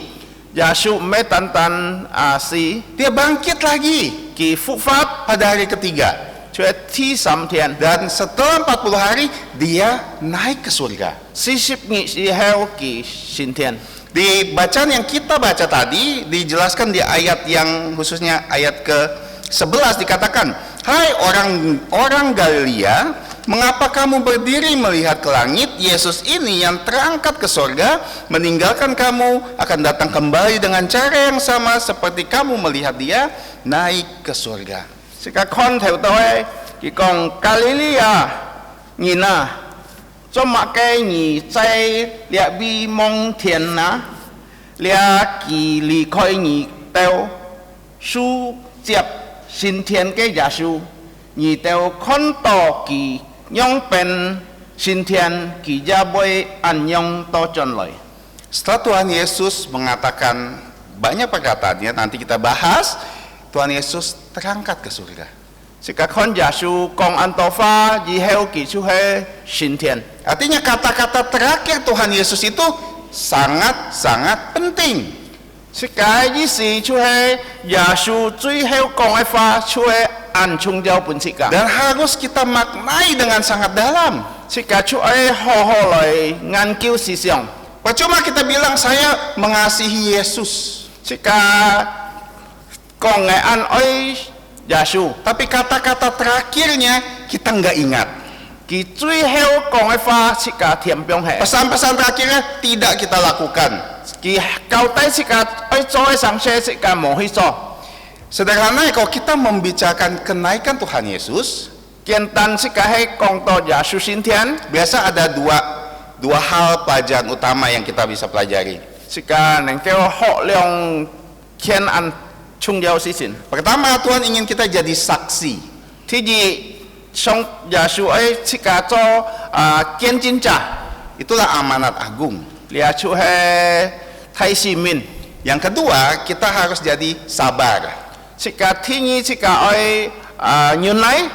耶穌唔係單單死， dia bangkit lagi 佢復活， pada hari ketiga. 除咗第三天， Dan setelah 40 hari, dia naik ke surga. 40日之後佢升天。 Di bacaan yang kita baca tadi, dijelaskan di ayat yang khususnya ayat ke-11 dikatakan, "Hai orang Galilea, mengapa kamu berdiri melihat ke langit? Yesus ini yang terangkat ke surga, meninggalkan kamu, akan datang kembali dengan cara yang sama seperti kamu melihat dia naik ke surga." 世界看頭到嘅，佢講加利利亞人啊，做乜嘅你在列比蒙天啊？列佢離開你到數接升天嘅耶穌，你就看到佢樣變升天，佢也會安樣到將來。 Setelah Tuhan Yesus mengatakan banyak perkataannya, nanti kita bahas, Tuhan Yesus terangkat ke surga. 世界看耶穌講安多話，以後佢就係升天。 Artinya kata-kata terakhir Tuhan Yesus itu sangat-sangat penting. 世界意思就係耶穌最後講嘅話，就係按創造本質㗎。 Dan harus kita maknai dengan sangat dalam. 世界就係好好來研究思想。 Percuma kita bilang saya mengasihi Yesus, 世界講嘅按愛耶穌， tapi kata-kata terakhirnya kita nggak ingat. 佢最後講嘅話，世界填標係。 Pesan-pesan terakhirnya tidak kita lakukan. 佢交代世界愛做嘅上些，世界冇去做。 Sederhana kalau kita membicarakan kenaikan Tuhan Yesus, 簡單世界係講到耶穌升天， biasa ada dua hal pelajaran utama yang kita bisa pelajari. 世界能夠學量天按創造事情。 Pertama, Tuhan ingin kita jadi saksi. 第二，上耶穌愛世界做見證者， Itulah amanat agung. 耶穌係睇市民。 Yang kedua, kita harus jadi sabar, 世界第二，世界愛原來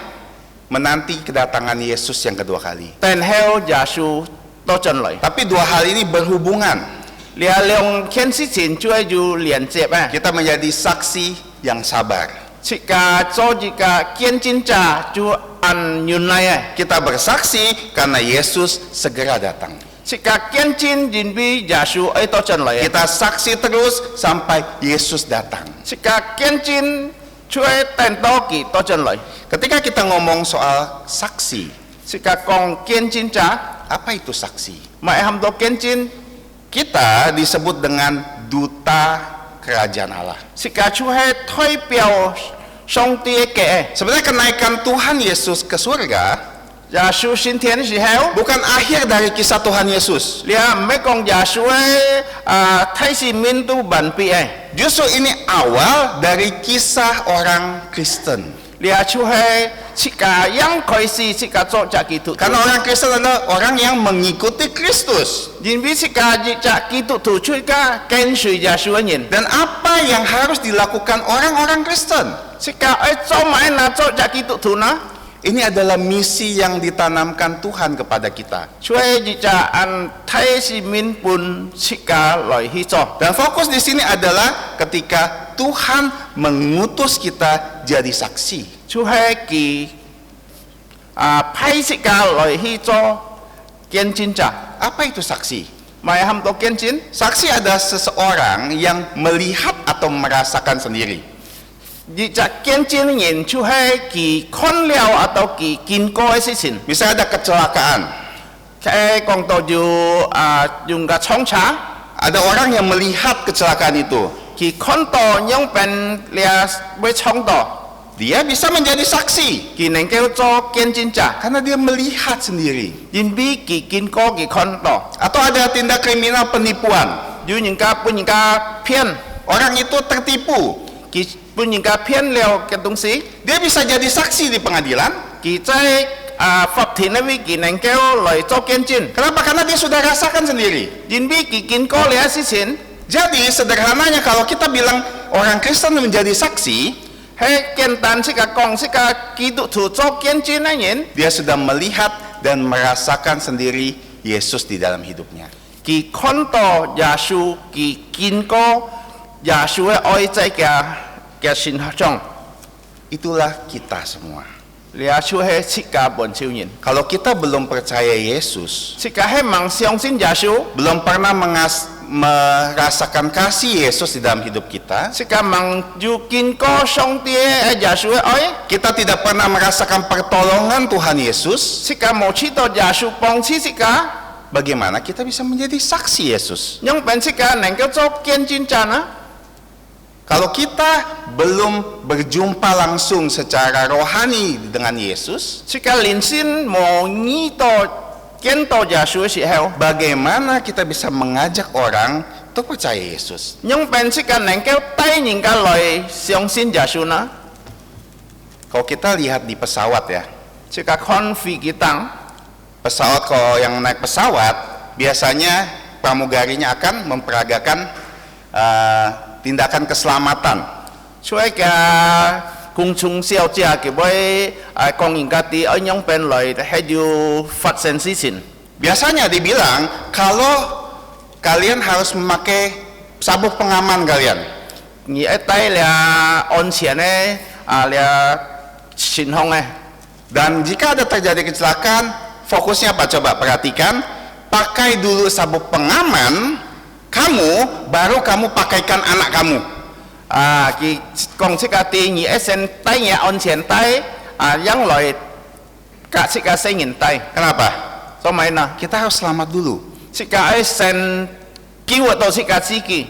menanti kedatangan Yesus yang kedua kali. 等候耶穌到進來。 Tapi dua hal ini berhubungan. 兩件事情就係要連接啊！ Kita menjadi saksi yang sabar. 世界做一個見證者就按原來啊！ Kita bersaksi karena Yesus segera datang. 世界見證因為耶穌愛到進來啊！ Kita saksi terus sampai Yesus datang. 世界見證就係等到佢到進來。 Ketika kita ngomong soal saksi, 世界講見證者， apa itu saksi? 咪含到見證。 Kita disebut dengan duta kerajaan Allah. 世界就係代表上帝嘅。 Sebenarnya kenaikan Tuhan Yesus ke surga 耶穌升天嘅時候， bukan akhir dari kisah Tuhan Yesus. 你唔係講耶穌嘅睇市民都完畢嘅。 Justru ini awal dari kisah orang Kristen. 你就係世界yang開始世界做隻基督徒。 Karena orang Kristen adalah orang yang mengikuti Kristus. 因為世界隻基督徒出家跟隨耶穌嘅人， Dan apa yang harus dilakukan orang-orang Kristen? 世界愛做乜嘢做隻基督徒呢？ Ini adalah misi yang ditanamkan Tuhan kepada kita. 所以就按睇市民本世界來去做。 Dan fokus di sini adalah ketika Tuhan mengutus kita jadi saksi. 就係佢派世界來去做見證者， Apa itu saksi? 咪含到見證。 Saksi adalah seseorang yang melihat atau merasakan sendiri. 而隻見證人就係佢看了或者佢見過嘅事情。 Misalnya ada kecelakaan, 講到要用個沖茶， ada orang yang melihat kecelakaan itu. ki konto nyong pen lia be chong to dia bisa menjadi saksi ki neng keo cho kian cinca karena dia melihat sendiri. yin bi ki kin ko ki konto Atau ada tindak kriminal penipuan, yu nying ka pun nying ka pian orang itu tertipu, ki pun nying ka pian leo ke tung si dia bisa jadi saksi di pengadilan. ki cai pháp thì nó vi ki neng keo loi cho kian cin Kenapa? Karena dia sudah rasakan sendiri. yin bi ki kin ko lia si sin Jadi sederhananya kalau kita bilang orang Kristen menjadi saksi, he kian tan si ka kong si ka ki tu tu cho kian cin na yin dia sudah melihat dan merasakan sendiri Yesus di dalam hidupnya. ki konto Yesu ki kin ko Yesu oi cai kia sin chong Itulah kita semua. Yesu he sika bon siu yin Kalau kita belum percaya Yesus, sika he mang siong sin Yesu belum pernah merasakan kasih Yesus di dalam hidup kita, sika mang ju kin ko song tie Yesu oi kita tidak pernah merasakan pertolongan Tuhan Yesus, sika mo chi to Yesu pong chi sika bagaimana kita bisa menjadi saksi Yesus? nyong pen sika neng ke cho kian cin chana Kalau kita belum berjumpa langsung secara rohani dengan Yesus, sika lin sin mo ngi to kian to Yesu si heo bagaimana kita bisa mengajak orang untuk percaya Yesus? nyong pen sika neng ke tai nying ka loi siong sin Yesu na Kalau kita lihat di pesawat ya, sika kon fi kitang pesawat kalau yang naik pesawat biasanya pramugarinya akan memperagakan tindakan keselamatan. Chuai ka cung chung xiao jia ke boy kong ing ka ti oi nyong pen loi he ju fat sen si sin Biasanya dibilang kalau kalian harus memakai sabuk pengaman kalian. ni ai tai lia on qian lia sin hong Dan jika ada terjadi kecelakaan, fokusnya apa? Coba perhatikan, pakai dulu sabuk pengaman kamu, baru kamu pakaikan anak kamu. ki kong si ka ti ni ai sen tai ni on qian tai yang loi ka si ka sen ngin tai Kenapa? so mai na Kita harus selamat dulu, si ka ai sen kiu to si ka si ki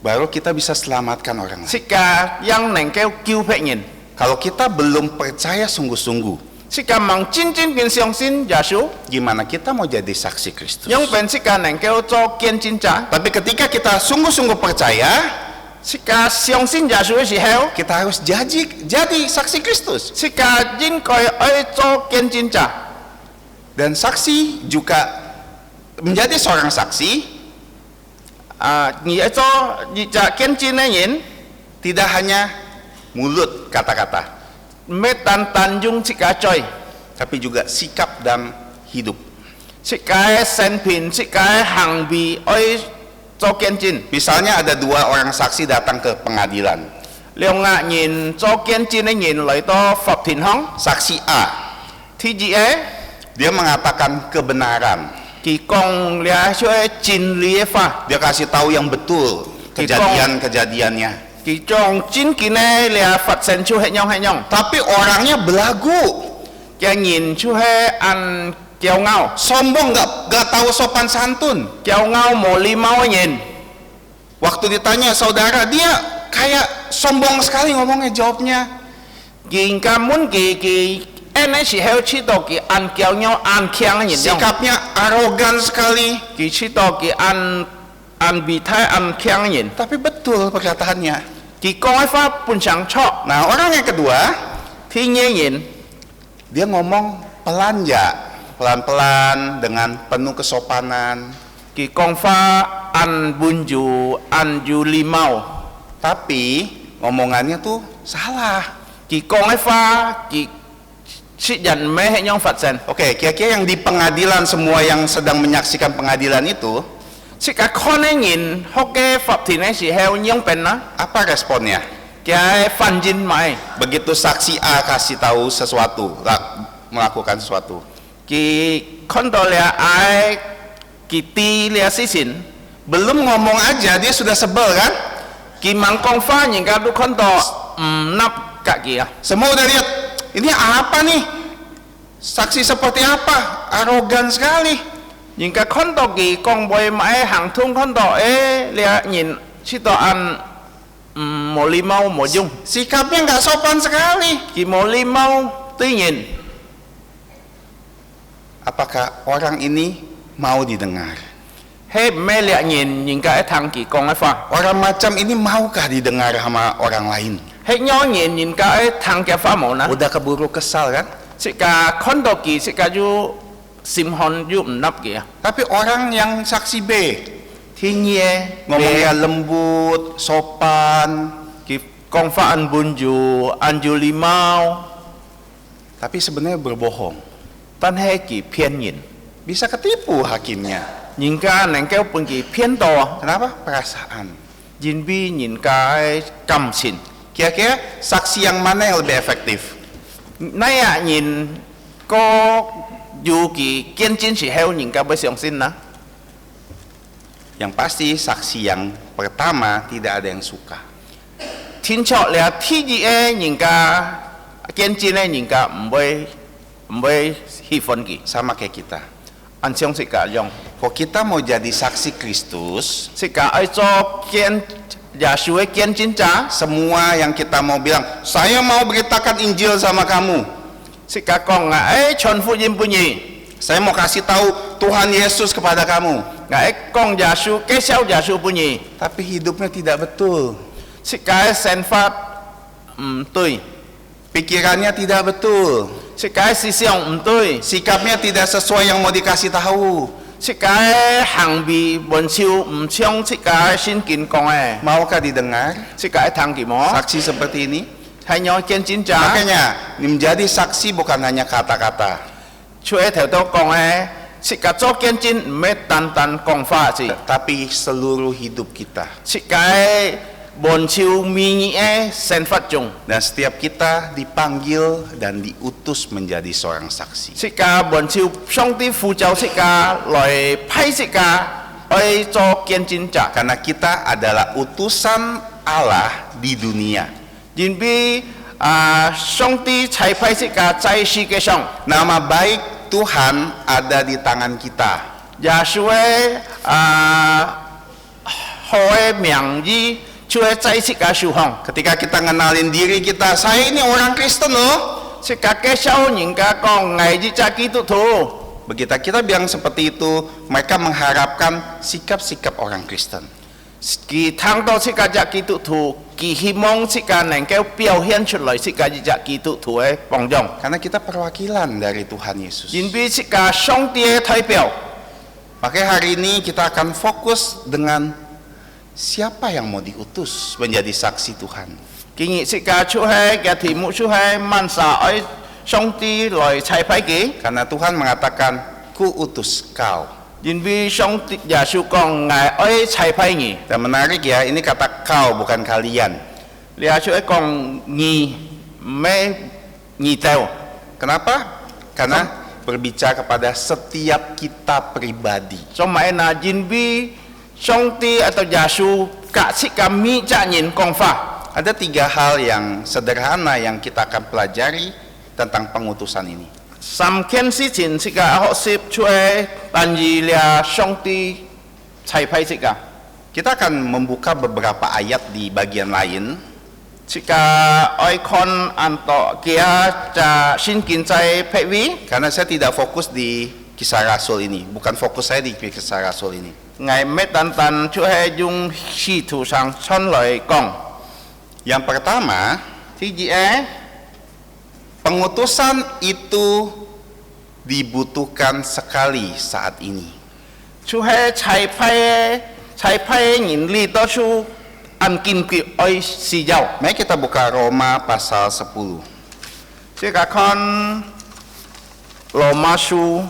baru kita bisa selamatkan orang lain. si ka yang neng keo kiu pe ngin Kalau kita belum percaya sungguh-sungguh, si ka mang cin cin kin siong sin Yesu gimana kita mau jadi saksi Kristus? nyong pen si ka neng keo cho kian cin cha Tapi ketika kita sungguh-sungguh percaya, sika siong sin Yesu si heo kita harus jadi saksi Kristus. sika jin koi oi cho kian cin cha Dan saksi juga menjadi seorang saksi ni cho ni cha kian cin na yin tidak hanya mulut kata-kata, me tan tan jung sika choi tapi juga sikap dan hidup. sika sen pin sika hang bi oi cho kian cin Misalnya ada dua orang saksi datang ke pengadilan. liao nga nhìn cho kian cin na nhìn loi to phập thin hong Saksi A, TGA dia mengatakan kebenaran. ki kong lia chue chin lie fa Dia kasih tahu yang betul kejadian-kejadiannya. ki chong chin ki ne lia phật sen chu he nyong Tapi orangnya belagu, kia nhìn chu he an kiao ngao sombong, nggak tahu sopan santun. kiao ngao mo limau nhìn Waktu ditanya saudara, dia kayak sombong sekali ngomongnya, jawabnya. ki ka mun ki en ai si heo chi to ki an kiao nhau an kiang nhìn nyong Sikapnya arogan sekali. ki chi to ki an bi thai an kiang nhìn Tapi betul perkataannya. ki kong ai fa pun chang cho Nah, orang yang kedua, thi nye nhìn dia ngomong pelan-pelan dengan penuh kesopanan. ki kong fa an bun ju limau Tapi ngomongannya tuh salah. ki kong ai fa ki si jan me he nyong phật sen Oke, kira-kira yang di pengadilan, semua yang sedang menyaksikan pengadilan itu, si ka kon ai nhìn hoke phật thì ne si heo nyong pen na apa responnya? kia fan jin mai Begitu saksi A kasih tahu sesuatu, melakukan sesuatu, ki kon to lia ai ki ti lia si sin belum ngomong aja dia sudah sebel kan? ki mang kong fa nhìn ka du kon to nap ka kia Semua udah lihat, ini apa nih? Saksi seperti apa? Arogan sekali. nhìn ka kon to ki kong boy mai hang thung kon to lia nhìn si to an một limau một dung Sikapnya nggak sopan sekali. chỉ một limau tuy nhiên Apakah orang ini mau didengar? hết mê lẹ nhìn cái thằng chỉ con ấy pha Orang macam ini maukah didengar sama orang lain? hết nhỏ nhìn cái thằng kia pha màu nè Udah keburu kesal kan? sẽ cả con đồ kỳ sẽ cả du sim hon du nắp kìa Tapi orang yang saksi B, thiên nhiên ngomongnya lembut, sopan, cái con pha ăn bún du ăn du limau tapi sebenarnya berbohong. tan hết chỉ phiên nhìn Bisa ketipu hakimnya. nhìn cái nền kéo pun chỉ phiên to Kenapa? Perasaan. nhìn bi nhìn cái cầm xin Kira-kira saksi yang mana yang lebih efektif? nay à nhìn có dù kỳ kiên chiến sĩ heo nhìn cái bây giờ xin nè Yang pasti saksi yang pertama tidak ada yang suka. thiên chọ là thi gì e nhìn cái kiên chiến e nhìn cái mbay hi phân kỳ Sama kayak kita. anh xong sẽ cả dòng Kalau kita mau jadi saksi Kristus, sẽ cả ai cho kiên giả sử ấy kiên chiến trả semua yang kita mau bilang, saya mau beritakan Injil sama kamu. sẽ cả con ngài chọn phụ nhân punya Saya mau kasih tahu Tuhan Yesus kepada kamu. ngài con giả sử cái sao giả sử punya Tapi hidupnya tidak betul. sẽ cả sen phát tôi Pikirannya tidak betul. sẽ cả si xiong tôi Sikapnya tidak sesuai yang mau dikasih tahu. sẽ cái hàng bị buồn siêu xong sẽ cái xin kín con ấy Maukah didengar sẽ cái thằng kỳ mó saksi seperti ini? hay nhau kiên chiến trả Makanya, menjadi saksi bukan hanya kata-kata, chuối theo tôi con ấy sẽ cái cho kiên chiến mê tan con pha gì tapi seluruh hidup kita. sẽ cái buồn siêu mini ấy sen phát chung Dan setiap kita dipanggil dan diutus menjadi seorang saksi. sẽ cái buồn siêu xong tí phụ cháu sẽ cái lời phải sẽ cái ấy cho kiên chiến trả Karena kita adalah utusan Allah di dunia. nhìn bi xong tí chạy phải sẽ cái chạy si cái xong Nama baik Tuhan ada di tangan kita. giả sử ấy hỏi miệng gì chuối chạy sẽ cái sử hồng Ketika kita ngenalin diri kita, saya ini orang Kristen loh. sẽ cái sau những cái con ngày gì cha kỹ thuật thủ Begitu kita bilang seperti itu, mereka mengharapkan sikap-sikap orang Kristen. kỳ thang đó sẽ cái cha kỹ thuật thủ kỳ hy vọng sẽ cái nền cái biểu hiện出来sẽ cái gì cha kỹ thuật thủ ấy bằng dòng Karena kita perwakilan dari Tuhan Yesus. nhìn bi sẽ cái xong tí thay biểu Makanya hari ini kita akan fokus dengan siapa yang mau diutus menjadi saksi Tuhan. kỳ nghị sẽ cái chú hay cái thì mũi chú hay man sa ấy xong tí lời chạy phải kỹ Karena Tuhan mengatakan, ku utus kau. nhìn bi xong tí giả sử con ngày ấy chạy phải nhỉ Dan menarik ya, ini kata kau bukan kalian. giả sử ấy con nhì mê nhì tèo Kenapa? Karena berbicara kepada setiap kita pribadi. trong máy là nhìn bi xong tí atau giả sử cả sĩ kami cha nhìn con pha Ada 3 hal yang sederhana yang kita akan pelajari tentang pengutusan ini. Sam khen sĩ trình sĩ cả họ xếp chuối bàn gì là xong tí chạy phải sĩ cả Kita akan membuka beberapa ayat di bagian lain. sĩ cả oi con an tọ kia cha xin kín chạy phải ví Karena saya tidak fokus di Kisah Rasul ini, bukan fokus saya di Kisah Rasul ini. ngày mấy tan chuối dùng xì thủ sang son lời con Yang pertama, thì gì ấy pengutusan itu dibutuhkan sekali saat ini. chuối chạy phải nhìn li đó chu ăn kim kỳ oi xì dầu Mari kita buka Roma pasal 10. sĩ cả con lò ma su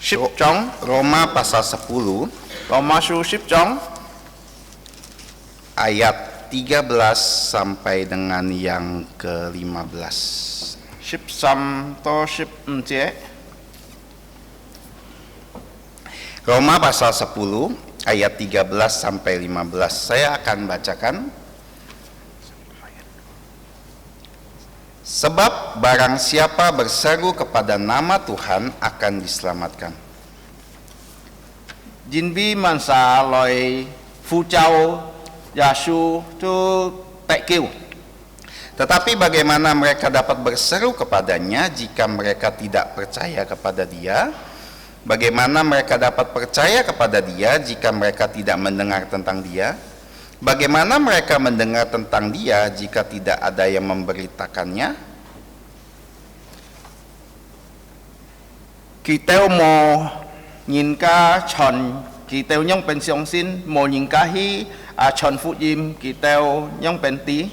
ship trống Roma pasal 10 lò ma su ship trống ayat 13 sampai dengan yang ke-15. ship sam to ship chế Roma pasal 10 ayat 13 sampai 15. Saya akan bacakan. Sebab barang siapa berseru kepada nama Tuhan akan diselamatkan. Jin bi man sa loi phu châu Yesus tu tak kêu. Tetapi bagaimana mereka dapat berseru kepadanya jika mereka tidak percaya kepada dia? Bagaimana mereka dapat percaya kepada dia jika mereka tidak mendengar tentang dia? Bagaimana mereka mendengar tentang dia jika tidak ada yang memberitakannya? Kita mau nhìn ca chọn kita yang pen siong sin mau nhìn ca hi chọn phúc im kita yang pen ti.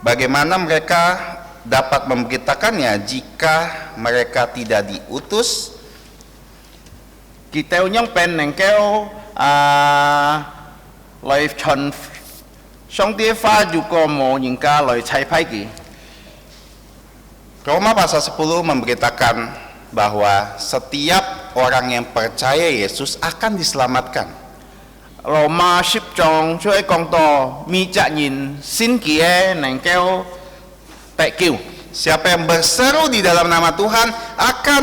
Bagaimana mereka dapat memberitakannya jika mereka tidak diutus? Kita yang pen nengkeo lời chọn song tie pha juga mau nhìn ca lời cai pai ki. Roma pasal 10 memberitakan bahwa setiap orang yang percaya Yesus akan diselamatkan. Roma 10章出喺講到咪責任先記嘅能夠得救。 Siapa yang berseru di dalam nama Tuhan akan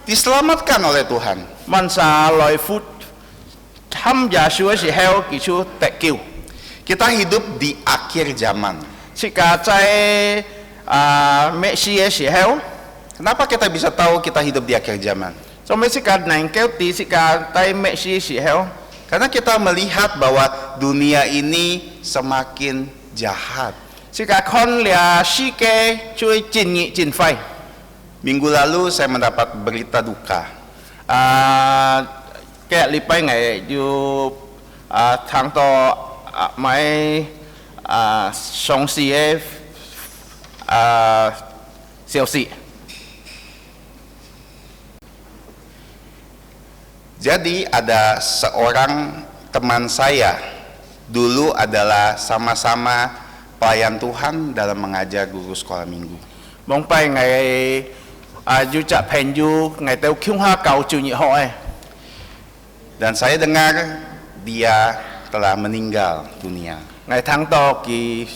diselamatkan oleh Tuhan. 萬撒來福參耶穌嘅時候，記出得救。 Kita hidup di akhir zaman. 即個在咩事嘅時候， Kenapa kita bisa tahu kita hidup di akhir zaman? 做咩即個能夠知即個在咩事嘅時候？ Karena kita melihat bahwa dunia ini semakin jahat. 即個看了世界最戰熱戰快。 Minggu lalu saya mendapat berita duka. 嘅禮拜日要聽到買上市嘅消息。 Jadi ada seorang teman saya dulu adalah sama-sama pelayan Tuhan dalam mengajar guru sekolah minggu. Mong pai ngày du chặt phèn du ngày tao khiung ha cầu chủ nhị hội. Dan saya dengar dia telah meninggal dunia. Ngày tháng to kỳ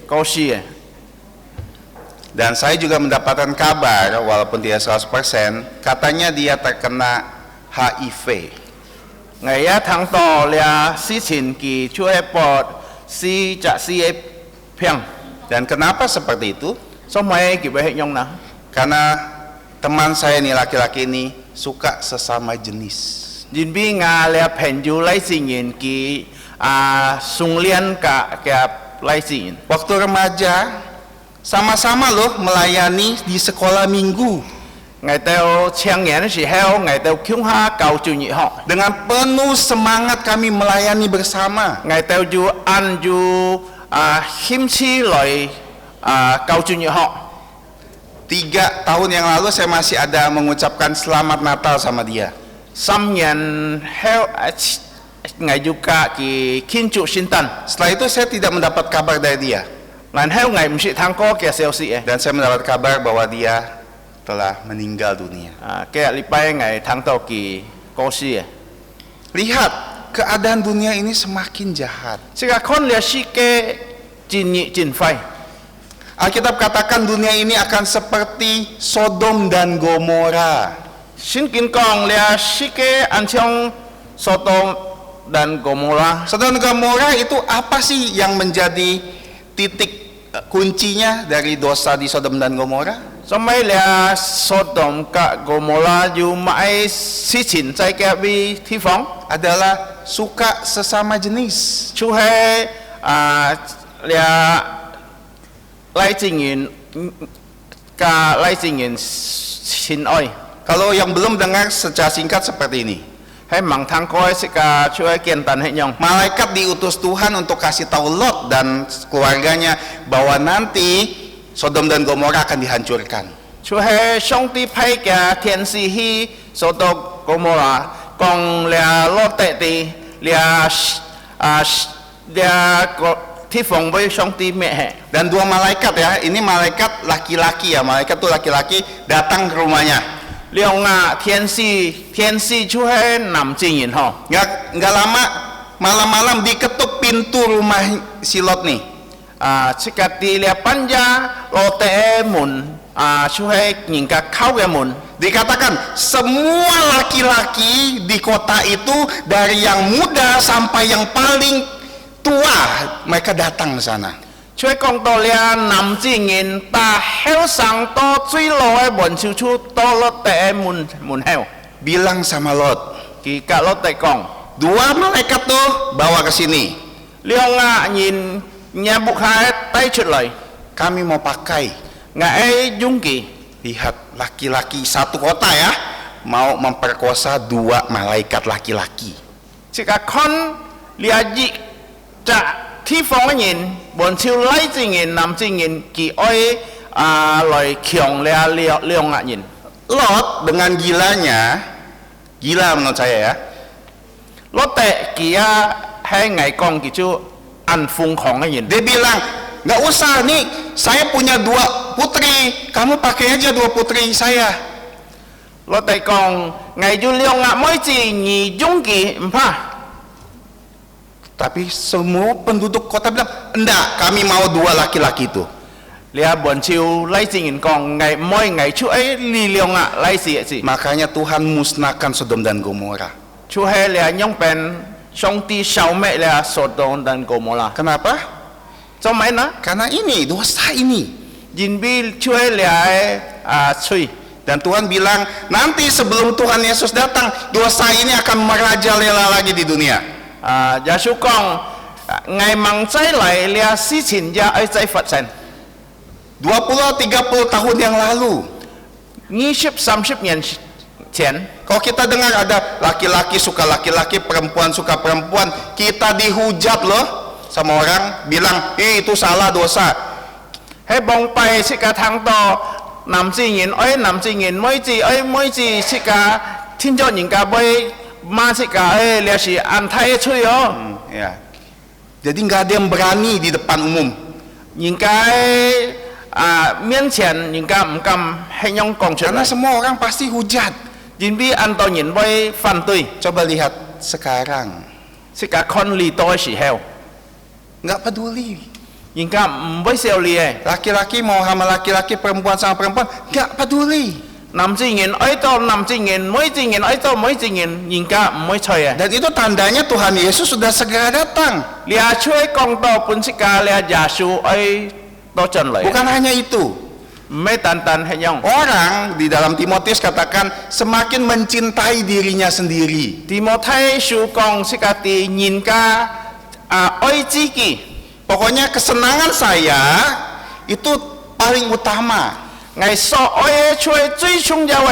câu si. Dan saya juga mendapatkan kabar walaupun tidak 100%, katanya dia terkena HIV. Ngày tháng to là si chín kỳ chuối bọt si chặt si phèn. Dan kenapa seperti itu? Sao mấy kỳ về hệ nhông nào? Karena teman saya ini laki-laki ini suka sesama jenis. Jin bi nga là phèn du lấy sinh yên kỳ sung liên cả lấy sinh yên. Waktu remaja sama-sama loh melayani di sekolah minggu. Ngày tao chiang nhện時候ngày tao khiung ha cầu chủ nhị họ. Dengan penuh semangat kami melayani bersama. Ngày tao du ăn du him chi lời cầu chủ nhị họ. 3 tahun yang lalu saya masih ada mengucapkan selamat Natal sama dia. 3 年後ngày juga kỳ kinh chủ sinh tân. Setelah itu saya tidak mendapat kabar dari dia. Lần後ngày唔是tháng có kia消息. Dan saya mendapat kabar bahwa dia telah meninggal dunia. Kia禮拜ngày tháng to kỳ câu si. Lihat, keadaan dunia ini semakin jahat. Jika kon lihat si ke jinyi jin fai. Alkitab katakan dunia ini akan seperti Sodom dan Gomora. Xin kinh kong lihat si ke ancang Sodom dan Gomora. Sodom dan Gomora itu apa sih yang menjadi titik kuncinya dari dosa di Sodom dan Gomora? Sau mấy là Sodom cả Gomora dù mãi si chín tại cái bi thi phóng Adalah suka sesama jenis. chú hay là lấy trình nhiên cả lấy trình nhiên xin oi. Kalau yang belum dengar secara singkat seperti ini. Hay mang thang coi sẽ cả chú hay kiên tần hệ nhong. Malaikat diutus Tuhan untuk kasih tahu Lot dan keluarganya bahwa nanti Sodom dan Gomora akan dihancurkan. Chú hay song ti phay cả thiên sĩ hi Sodom Gomora còn là Lot tệ ti là thi phóng với song ti mẹ hệ. Dan 2 malaikat ya, ini malaikat laki-laki ya, malaikat itu laki-laki datang ke rumahnya. Liang thiên sĩ chú hay nằm trình nhìn họ. Nggak lama, malam-malam diketuk pintu rumah si Lot nih. Jika dilihat panja lote mun chuhe nyingka kau ke mun Dikatakan semua laki-laki di kota itu dari yang muda sampai yang paling tua mereka datang ke sana. chuhe kong to lia nam chi ngin ta heo sang to chui lo e bon chiu chu to lo te mun mun heo Bilang sama Lot, ki ka lo te kong 2 malaikat tuh bawa ke sini. liong nga nhìn nhà bục hai tay chut lời Kami mau pakai. ngài dung kỳ Lihat laki-laki satu kota ya mau memperkosa 2 malaikat laki-laki. chỉ cả con lia dị trả thi phong cái nhìn bọn chiêu lấy chi nhìn nằm chi nhìn kỳ oi lời kiong lia liong ngạ nhìn Lot dengan gilanya, gila menurut saya ya. lo tệ kỳ hai ngày con kỳ chú ăn phungของcái nhìn Dia bilang, nggak usah nih, saya punya 2 putri, kamu pakai aja 2 putri saya. lo tệ con ngày chú liong ngạ mới chi nhì dung kỳ pha Tapi semua penduduk kota bilang, enggak, kami mau 2 laki-laki itu. lia bọn chiêu lấy chi nhìn con ngày mỗi ngày chú ấy li liong ngạ lấy gì gì Makanya Tuhan musnahkan Sodom dan Gomora. chú hay là nhông bên song ti sao mẹ là Sodom dan Gomorrah Kenapa? cho mấy nó Karena ini, dosa ini. Jin bi chú hay là chui Dan Tuhan bilang, nanti sebelum Tuhan Yesus datang, dosa ini akan merajalela lagi di dunia. Gia sư con ngày măng trái lại là si chín gia ấy trái Phật sen 20-30 tahun yang lalu, 20-30 年前 kalau kita dengar ada laki-laki suka laki-laki, perempuan suka perempuan, kita dihujat loh sama orang, bilang, itu salah dosa. hay bông bay sĩ cả thang to nằm chi nhìn ấy nằm chi nhìn mấy chi sĩ cả thiên cho nhìn cả bay mà sĩ cả ấy là sĩ ăn thay chui ó Ya. Jadi nggak ada yang berani di depan umum. nhìn cái miễn tiền nhìn cả cầm hay nhông còn chuyện Karena này semua orang pasti hujat. nhìn bi ăn to nhìn bay phản tùy Coba lihat sekarang, sĩ cả con lì to sĩ heo nggak peduli. nhìn cả với xeo lì Laki-laki mau sama laki-laki, perempuan sama perempuan, nggak peduli. nằm chi nhìn ấy to nằm chi nhìn mấy chi nhìn ấy to mấy chi nhìn cả mấy chơi Dan itu tandanya Tuhan Yesus sudah segera datang. lia chuối con to pun sĩ cả lia giả su ấy to chân lại Bukan hanya itu. mấy tan hay nhông Orang di dalam Timotius katakan semakin mencintai dirinya sendiri. Timothy su con sĩ cả ti nhìn cả ấy chi kỳ Pokoknya kesenangan saya itu paling utama. ngày so ấy chuối truy chung nhau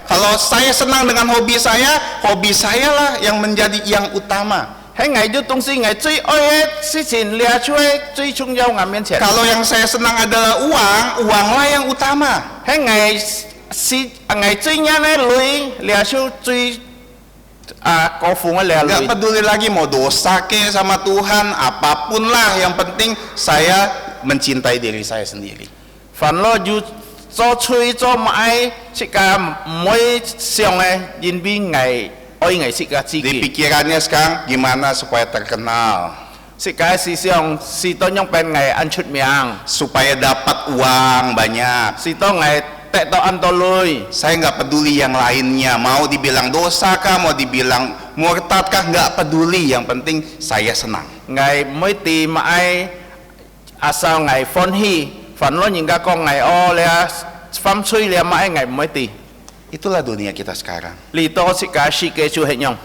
Kalau saya senang dengan hobi saya lah yang menjadi yang utama. hay ngày du tung si ngày truy ấy si chín lia chuối truy chung nhau ngắm miên chén Kalau yang saya senang adalah uanglah yang utama. hay ngày si ngày truy nha này lùi lia su truy có phung ấy lia Nggak lùi peduli lagi mau dosa ke sama Tuhan, apapun lah, yang penting saya mencintai diri saya sendiri. phản lo du cho truy cho mãi sĩ cả mỗi xiong ấy nhìn bi ngày ơi ngày sĩ cả chi Di kỳ pikirannya sekarang gimana supaya terkenal, sĩ cả si xiong si to nhong pen ngày ăn chút miang supaya dapat uang banyak. si to ngày tệ to ăn to lùi Saya nggak peduli yang lainnya, mau dibilang dosa kah, mau dibilang murtad kah, nggak peduli. Yang penting saya senang. ngày mới tì mãi sao ngày phone hi phản lo nhìn cả con ngày o lea pham suy lea mãi ngày mới tì Itulah dunia kita sekarang. li to sĩ cả si ke chu hệ nhong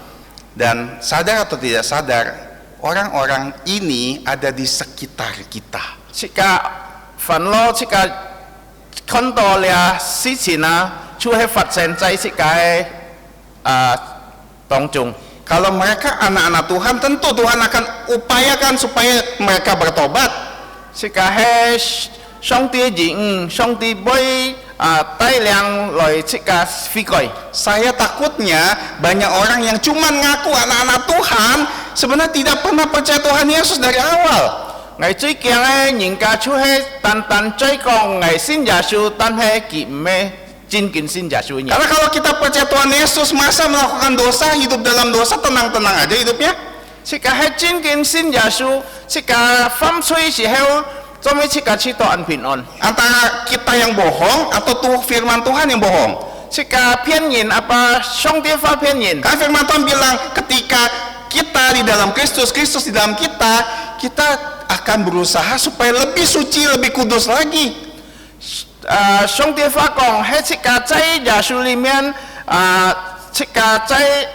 Dan sadar atau tidak sadar, orang-orang ini ada di sekitar kita. sĩ cả phản lo sĩ cả con to lea si chín chu hệ phật sen chay sĩ cả tong chung Kalau mereka anak-anak Tuhan, tentu Tuhan akan upayakan supaya mereka bertobat. sĩ cả hệ song tia dịnh song tia bơi tay liang lời sĩ cả phi coi Saya takutnya banyak orang yang cuma ngaku anak-anak Tuhan, sebenarnya tidak pernah percaya Tuhan Yesus dari awal. ngày truy kiang ấy nhìn cả chú hệ tan chơi con ngày xin giả su tan hệ kỵ mê jin kin xin giả su nhỉ Karena kalau kita percaya Tuhan Yesus, masa melakukan dosa, hidup dalam dosa, tenang-tenang aja hidupnya. sĩ cả hệ jin kin xin giả su sĩ cả pham suy sĩ heo 做咩切架切到安平安？ Antara kita yang bohong atau firman Tuhan yang bohong. 切架骗人apa 上帝发骗人？ Karena firman Tuhan bilang ketika kita di dalam Kristus, Kristus di dalam kita akan berusaha supaya lebih suci, lebih kudus lagi. 上帝发讲喺切架在耶稣里面切架在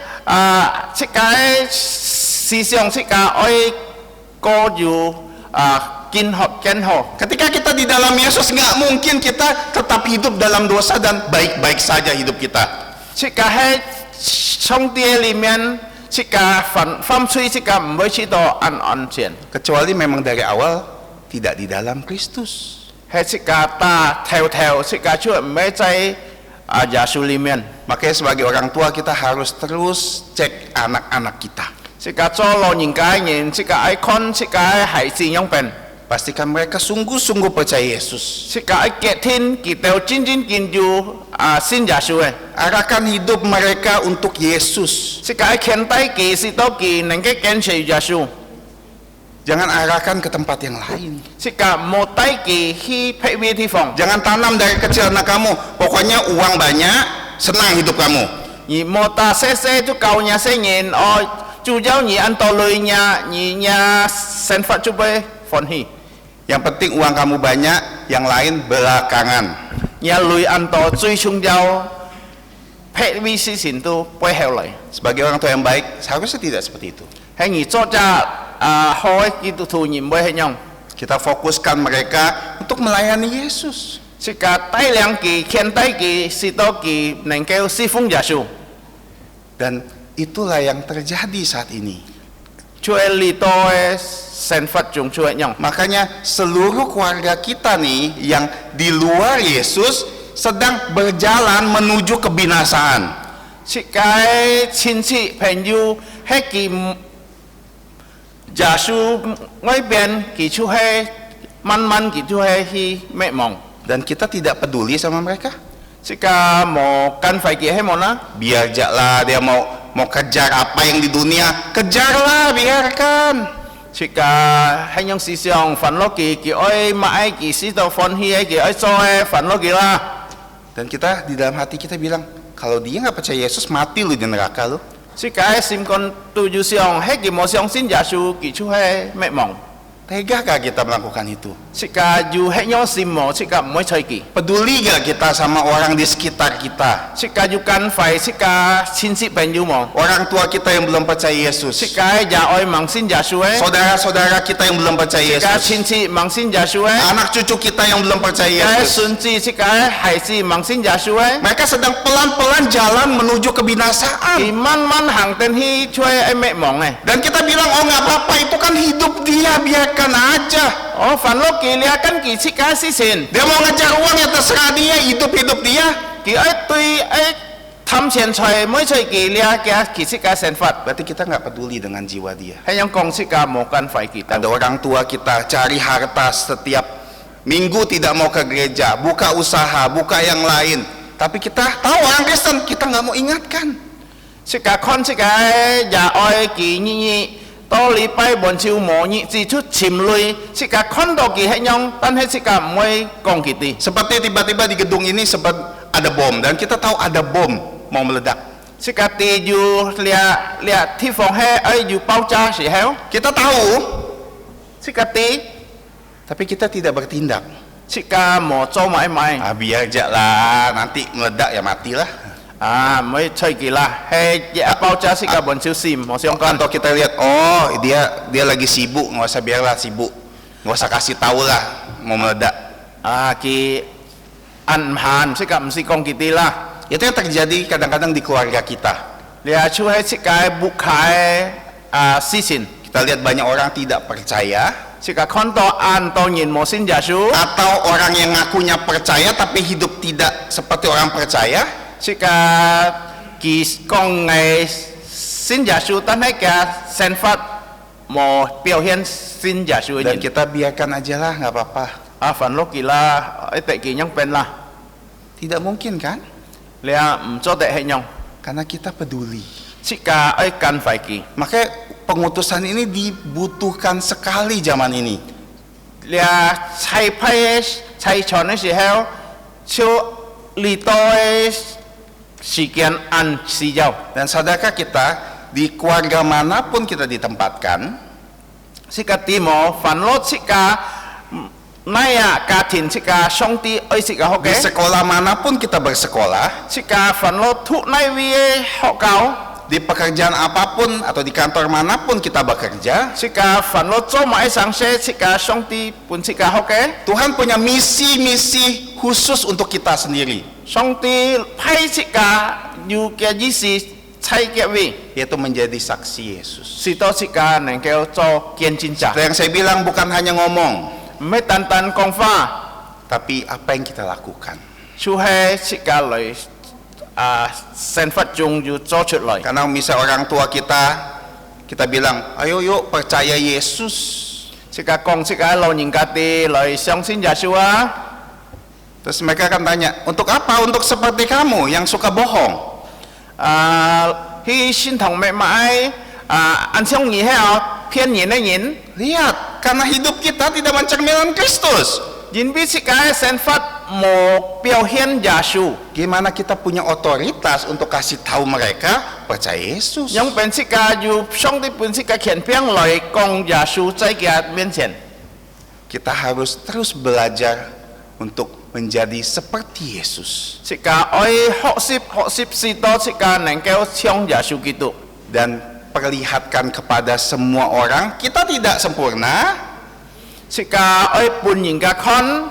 切架思想切架愛過อยู่กิน好 Ketika kita di dalam Yesus, nggak mungkin kita tetap hidup dalam dosa dan baik-baik saja hidup kita. 切架喺上帝里面切架犯罪切架唔會知道安全 Kecuali memang dari awal tidak di dalam Kristus. 喺切架打跳切架出唔會在耶穌里面 Makanya sebagai orang tua kita harus terus cek anak-anak kita. 切架做老人家嘅人切架愛看切架嘅孩子樣變 Pastikan mereka sungguh-sungguh percaya Yesus. 切架愛結天佢哋真正見住信耶穌嘅 Arahkan hidup mereka untuk Yesus. 切架愛獻低佢是到佢能夠跟隨耶穌 Jangan arahkan ke tempat yang lain. 切架冇帶佢去僻僻地方 Jangan tanam dari kecil anak kamu. Pokoknya uang banyak, senang hidup kamu. 而冇打細就教人些人主要你按道理你生活就會歡喜 Yang penting uang kamu banyak, yang lain belakangan. 你累按道最重要僻僻事情都背後嚟 Sebagai orang tua yang baik, seharusnya tidak seperti itu. 喺而作者好嘅基督徒唔會係樣 Kita fokuskan mereka untuk melayani Yesus. 切架帶領佢獻低佢是到佢能夠侍奉耶穌 Dan itulah yang terjadi saat ini. ช่วยลีโต้生活中ช่วย樣 Makanya seluruh keluarga kita nih yang di luar Yesus sedang berjalan menuju kebinasaan. 切架親戚朋友喺佢耶穌外邊佢出係慢慢佢出係去滅亡 Dan kita tidak peduli sama mereka. 切架冇跟費佢係冇啦 Biarlah dia mau kejar apa yang di dunia, kejarlah, biarkan. 切架係用思想煩惱佢愛買佢是到歡喜佢愛做煩惱佢啦 Dan kita di dalam hati kita bilang, kalau dia nggak percaya Yesus, mati lu di neraka lu. 切架心肝對住上係佢冇相信耶穌佢出係滅亡 Tegakah kita melakukan itu? 切架要係用心冇切架唔會隨佢 Peduli gak kita sama orang di sekitar kita? 切架要跟費切架親戚朋友冇 Orang tua kita yang belum percaya 切 Yesus, 架也愛盲信耶穌 saudara-saudara kita yang belum percaya 切架 Yesus, 親戚盲信耶穌 anak cucu kita yang belum percaya 切架 Yesus. 孫子切架孩子盲信耶穌 Mereka sedang pelan-pelan jalan menuju kebinasaan. 佢慢慢行定去出係滅亡 Dan kita bilang, oh nggak apa-apa, itu kan hidup dia, biarkan aja. 煩惱佢你跟佢切架事情 Dia mau ngejar uang ya terserah dia, hidup dia. 佢愛對愛貪錢財每隨佢你佢切架生活 Berarti kita nggak peduli dengan jiwa dia. 係用講切架冇跟費佢 Ada orang tua kita cari harta setiap minggu, tidak mau ke gereja, buka usaha, buka yang lain. Tapi kita tahu orang Kristen, kita nggak mau ingatkan. 切架看切架也愛佢呢多禮拜本朝冇呢指出潛淚切架看到佢係樣但係切架唔會講佢哋 Seperti tiba-tiba di gedung ini sempat ada bom, dan kita tahu ada bom mau meledak. 切架地要倆地方係要爆炸時候 Kita tahu, 切架地 tapi kita tidak bertindak. 切架冇做買 Biar aja lah, nanti meledak ya matilah. 唔會隨佢啦係一爆炸切架本朝閃冇相干 Atau kita lihat, oh dia lagi sibuk, nggak usah, biarlah sibuk, nggak usah kasih tahu lah mau meledak. 佢暗閒切架唔是講佢哋啦 Itu yang terjadi kadang-kadang di keluarga kita. 你係出喺切架不開事情 Kita lihat banyak orang tidak percaya, 切架看到按當然冇信耶穌 atau orang yang ngakunya percaya tapi hidup tidak seperti orang percaya. 切架佢講係信耶穌但係佢生活冇表現信耶穌嘅 Dan 人 kita biarkan aja lah, nggak apa-apa. 煩惱佢啦一定佢樣變啦 Tidak mungkin kan? 你唔做得係樣 Karena kita peduli. 切架愛跟費佢 Makanya pengutusan ini dibutuhkan sekali zaman ini. 俩拆派拆船的时候，就里头的时间按时jau. Dan sadarkah kita di keluarga manapun kita ditempatkan, Sika timo fanlot sika naya katin sika songti oi sika di hoke. sekolah manapun kita bersekolah, Sika fanlot tu nai wie hokau. di pekerjaan apapun atau di kantor manapun kita bekerja, Sika fanlot so mai sangse sika songti pun sika hoke. Tuhan punya misi-misi khusus untuk kita sendiri, Songti pai sika yu kia jisi cai kia wi. yaitu menjadi saksi Yesus. Sito sika nengkeo co kian cinca. Seperti yang saya bilang, bukan hanya ngomong, Me tan tan kong fa. tapi apa yang kita lakukan. Chu he sika loi sen fat jung yu co chut loi. Karena misal orang tua kita bilang, ayo yuk percaya Yesus. Sika kong sika lo nyingkati loi siang sin Yeshua. Terus mereka akan tanya, untuk apa? Untuk seperti kamu yang suka bohong. Hi sin thong me mai an siang ni heo pian yin na yin. Lihat, karena hidup kita tidak mencerminkan Kristus. Yin bi sika sen fat mo piao hian Yeshu. Gimana kita punya otoritas untuk kasih tahu mereka percaya Yesus? Yang pen sika yu song di pun sika kian piang loi kong Yeshu cai kia mian chen. Kita harus terus belajar untuk menjadi seperti Yesus. Sika oi hok sip sito sika nengkeo siang Yeshu gitu. Dan perlihatkan kepada semua orang, kita tidak sempurna, Sika oi pun yingka kon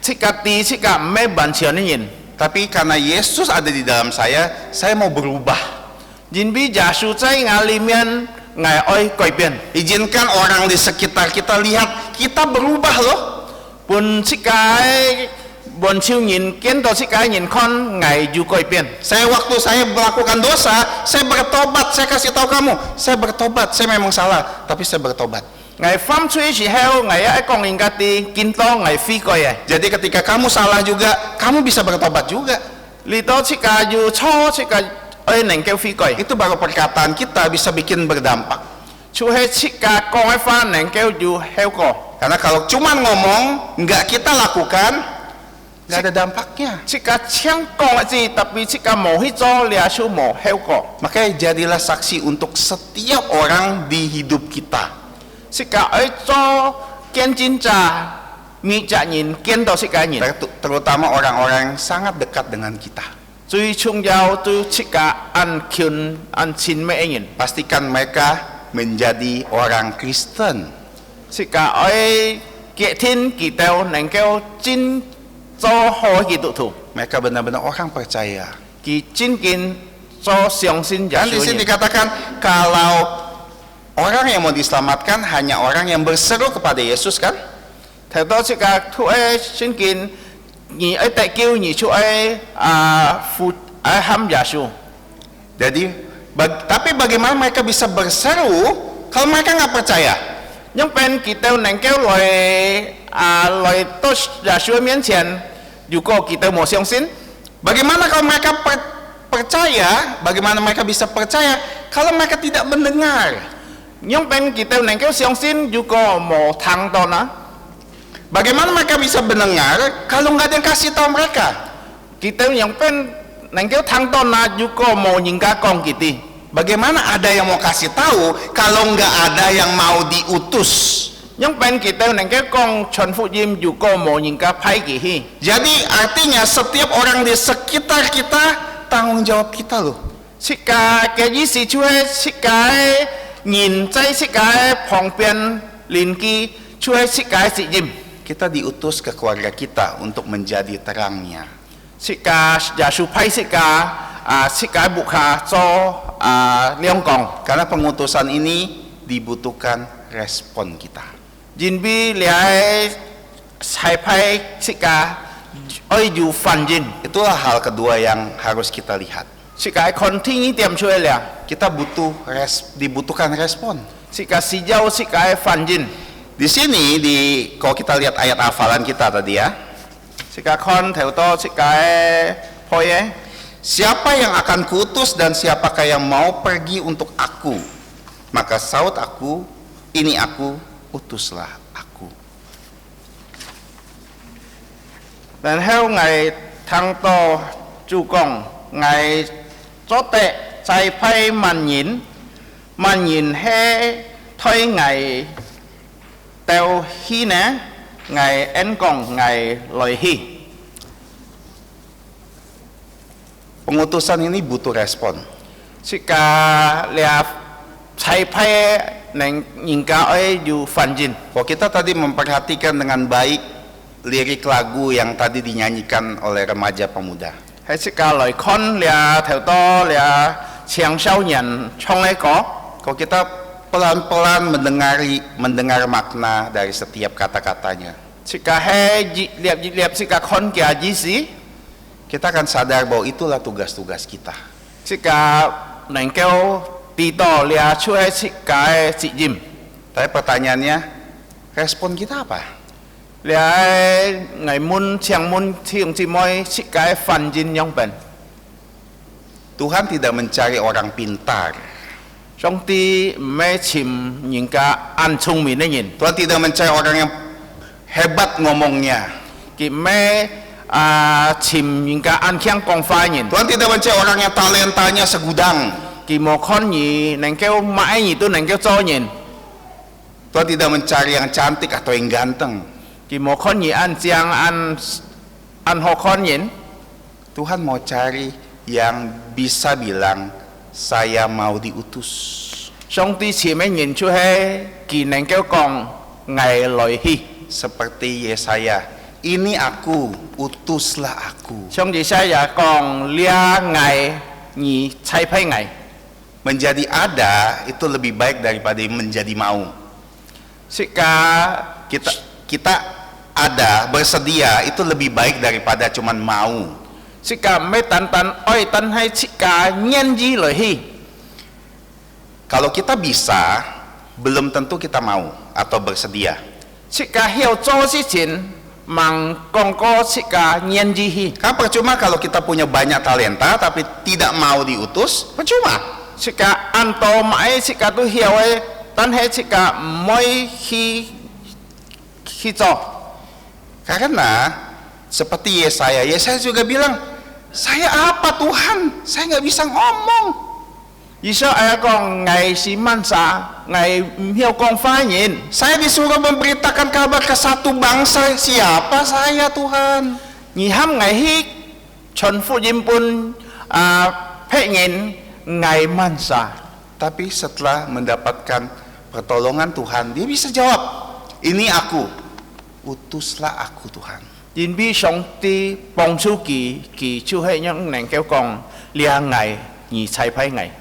sika ti sika me ban chen yin. tapi karena Yesus ada di dalam saya mau berubah. Yin bi Yeshu cai ngali mian ngai oi koi pian. Izinkan orang di sekitar kita lihat kita berubah loh. Pun sika bon chiu yin kien to sika yin kon ngai yu koi pian. Waktu saya melakukan dosa, saya bertobat, saya kasih tahu kamu, saya bertobat, saya memang salah, tapi saya bertobat. Ngai fam cui si heo ngai ai kong yin kati kin to ngai fi koi ai. Jadi ketika kamu salah juga, kamu bisa bertobat juga. Li to sika yu cho sika oi neng keo fi koi. Itu baru perkataan kita bisa bikin berdampak. Chu he sika kong ai fa neng keo yu heo ko. Karena kalau cuma ngomong, nggak kita lakukan, nggak ada dampaknya. Sika chiang kong ai tapi sika mo hi cho lia shu mo heo ko. Makanya jadilah saksi untuk setiap orang di hidup kita. Sika oi cho kian cinca mi ja yin kien to sika yin. Terutama orang-orang yang sangat dekat dengan kita. Cui chung yao tu sika an kyun an chin me yin. Pastikan mereka menjadi orang Kristen. Sika oi kie tin ki teo neng keo chin cho ho ki tu tu. Mereka benar-benar orang percaya. Ki chin kin cho siang sin Dan di Yeshu sini yin. dikatakan kalau orang yang mau diselamatkan hanya orang yang berseru kepada Yesus, kan? Theo to sika tu ai sin kin ni ai tai kiu ni chu ai fu ai ham Yeshu. Jadi, tapi bagaimana mereka bisa berseru kalau mereka nggak percaya? Nhưng pen ki teo neng keo loi to Yeshu mian chen yu ko ki teo mo siang sin. Bagaimana kalau mereka percaya? Bagaimana mereka bisa percaya kalau mereka tidak mendengar? Nhưng pen ki teo neng keo siang sin yu ko mo thang to na. Bagaimana mereka bisa mendengar kalau nggak ada yang kasih tahu mereka? Ki teo yang pen neng keo thang to na yu ko mo nyingka kong ki ti. Bagaimana ada yang mau kasih tahu kalau nggak ada yang mau diutus? Nhưng pen ki teo neng keo kong chon fu yim yu ko mo nyingka pai ki hi. Jadi artinya setiap orang di sekitar kita tanggung jawab kita loh. Sika ke yi si chue sika nhìn cai sika phong pian lin ki chue sika si yim. Kita diutus ke keluarga kita untuk menjadi terangnya. Sika Yeshu pai sika sika bukha cho liang kong. Karena pengutusan ini dibutuhkan respon kita. Jin bi liai sai pai sika oi yu fan jin. Itulah hal kedua yang harus kita lihat. Sika kon ting tiam chue liang. Kita dibutuhkan respon. Sika si jau sika fan jin. Di sini kalau kita lihat ayat hafalan kita tadi ya. Sika kon theo to sika poye. Siapa yang akan kuutus dan siapakah yang mau pergi untuk aku? Maka saut aku, ini aku, utuslah aku. 然後ngày thăng to chủ công ngày cho tệ trái phai màn nhìn he thôi ngày teo hi nè ngày en công ngày loi hi. Pengutusan ini butuh respon. Jika lihat trái phai neng nyingka oi yu fanjin. Kalau kita tadi memperhatikan dengan baik lirik lagu yang tadi dinyanyikan oleh remaja pemuda. Hay jika loi kon lihat theo to lihat chiang xiao nian chong ai có. Kalau kita pelan-pelan mendengar makna dari setiap kata-katanya, Jika he lihat jika kon kia jisi, kita akan sadar bahwa itulah tugas-tugas kita. jika neng kêu tito lihat cuai jika si jim, Tapi pertanyaannya, respon kita apa? lihat ngày mun chiang mun tiung si moi jika fan jin yang ben. Tuhan tidak mencari orang pintar. Trong ti me chim nyingka an chung min yin. Tuhan tidak mencari orang yang hebat ngomongnya. Ki me chim nyingka an kiang kong fa yin. Tuhan tidak mencari orang yang talentanya segudang. Ki mo kon yi neng kêu mãi yi tu neng kêu cho yin. Tuhan tidak mencari yang cantik atau yang ganteng. Ki mo kon yi an jiang an ho kon yin. Tuhan mau cari yang bisa bilang, saya mau diutus. Trong ti chim me yin chu he ki neng kêu kong ngày loi hi. Seperti Yesaya, ini aku, utuslah aku. Trong di saya kong lia ngày ni cai phai ngày. Menjadi ada itu lebih baik daripada menjadi mau. Jika Kita ada, bersedia itu lebih baik daripada cuman mau. jika me tan oi tan hai jika nyen ji loi hi. Kalau kita bisa, belum tentu kita mau atau bersedia. Jika hiao cho si jin mang kong ko jika nyen ji hi. Karena percuma kalau kita punya banyak talenta tapi tidak mau diutus, percuma. Jika anto mai jika tu hiao tan hai jika moi hi cho. Karena seperti Yesaya juga bilang, saya apa Tuhan? Saya nggak bisa ngomong. Isa ay kong ngày si mansa ngày hiao kong fa yin. Saya disuruh memberitakan kabar ke satu bangsa. Siapa saya Tuhan? Nhi ham ngày hi chon fu yin pun phe yin ngày mansa. Tapi setelah mendapatkan pertolongan Tuhan, dia bisa jawab, ini aku, utuslah aku Tuhan. Yin bi song ti bong chu ki chu hai yang neng kêu kong lia ngày nhi cai phai ngày.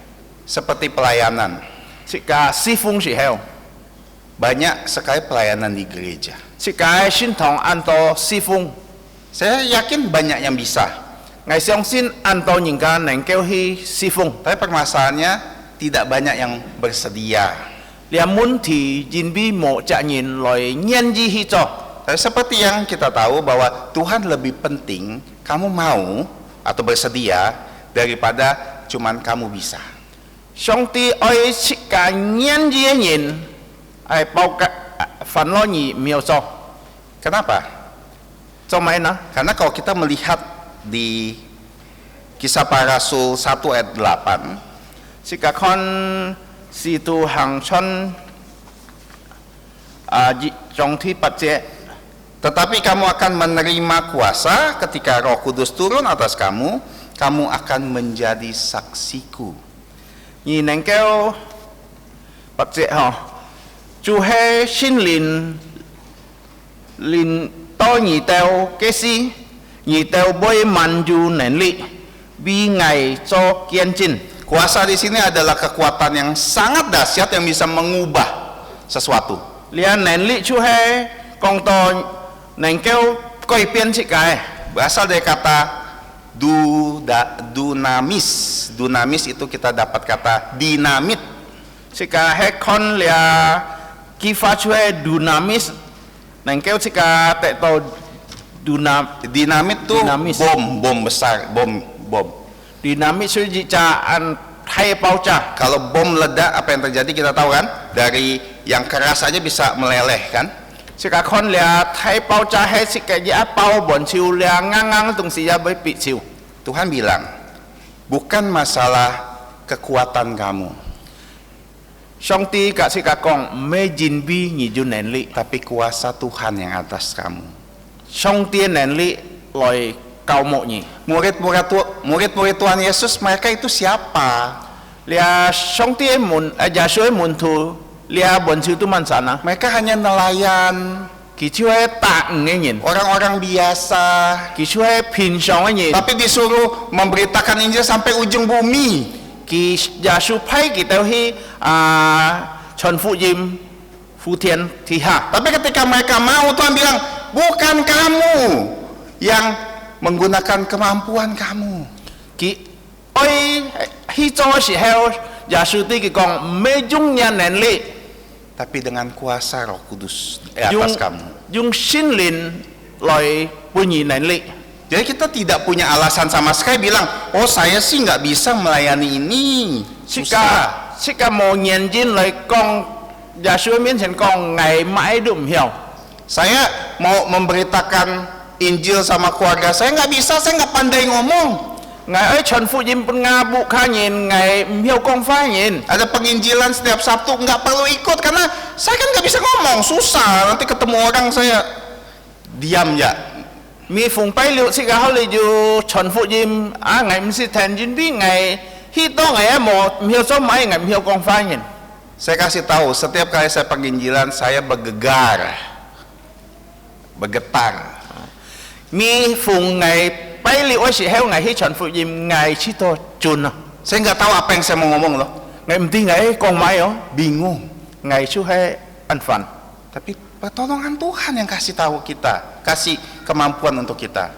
Seperti pelayanan, Jika si fung si heo. banyak sekali pelayanan di gereja. Jika xin thong anto si fung. Saya yakin banyak yang bisa. Ngày xiong xin anto nhìn ka neng kêu hi si fung. Tapi permasalahannya tidak banyak yang bersedia. Lia mun thì yin bi mo cha nhìn loi nyen ji hi cho. Tapi seperti yang kita tahu bahwa Tuhan lebih penting kamu mau atau bersedia daripada cuman kamu bisa. Song ti oi jika nyen ji nhìn ai bao ka fan lo nhi miao cho. Kenapa? Cho mai na. Karena kalau kita melihat di Kisah Para Rasul 1 ayat 8, Jika kon si tu hang chon trong thi pat je. tetapi kamu akan menerima kuasa ketika Roh Kudus turun atas kamu, kamu akan menjadi saksiku. Nhi neng kêu bạc dệ hò chú he xin lin to nhì teo kế si nhì teo boy man ju nén li bi ngày cho kian chin. Kuasa di sini adalah kekuatan yang sangat dahsyat yang bisa mengubah sesuatu. Lia nén li chú he kong to neng kêu coi pian chị cái. Berasal dari kata dunamis. Dunamis itu kita dapat kata dinamit. Jika he kon lia kifa chú he dunamis neng kêu jika te to Dinamit tuh Dinamis. bom besar, bom. dinamis chú jika an hai bao cha. Kalau bom meledak, apa yang terjadi kita tahu kan? Dari yang keras aja bisa meleleh kan? sika kon lia thai pau cha he sika ya pau bon chiu lia ngang tung si ya bai pi chiu. Tuhan bilang, bukan masalah kekuatan kamu, 上帝甲sika kong me jin bi ni ju nen li. tapi kuasa Tuhan yang atas kamu. 上帝nen li loi kau mo ni. Murid-murid Tuhan Yesus, mereka itu siapa? Lia 上帝门耶稣门徒 lia bon chiu tu man sana. Mereka hanya nelayan, Ki chiu he ta nge yin. orang-orang biasa, Ki chiu he pin shong yin. tapi disuruh memberitakan Injil sampai ujung bumi. Ki耶稣派ki tau hi truyền福音 Phú Thiên Thị Hà. Tapi ketika mereka mau, Tuhan bilang, bukan kamu yang menggunakan kemampuan kamu. Ki oi hi cho si heo耶稣对ki kong me jung nya nen li. Tapi dengan kuasa Roh Kudus di Yung atas kamu. yung sin lin loi bunyi nen li. Jadi kita tidak punya alasan sama sekali bilang, oh saya sih nggak bisa melayani ini. Susah. Sika mo nyen jin loi kong耶稣面前kong ngày mãi đụng hiểu. Saya mau memberitakan Injil sama keluarga saya nggak bisa, saya nggak pandai ngomong. Ngày ấy truyền福音pun nga bu kha nhìn ngày hiểu kong phai nhìn. Ada penginjilan setiap Sabtu, nggak perlu ikut karena saya kan nggak bisa ngomong, susah. Nanti ketemu orang saya diam ya. Mi phùng bay liệu sĩ hao lì dù truyền福音ngày mình sẽ thành chính bi ngày hi to ngày một hiểu số mấy ngày hiểu kong phai nhìn. Saya kasih tahu, setiap kali saya penginjilan saya bergetar. Mi phùng ngày bay liệu ấy sĩ heo ngày hi truyền福音ngày chỉ to chun. Saya nggak tahu apa yang saya mau ngomong loh, Ngày mình tin ngày kong mai oh bingung. ngày chú hay ăn phản. Tapi pertolongan Tuhan yang kasih tahu kita, kasih kemampuan untuk kita.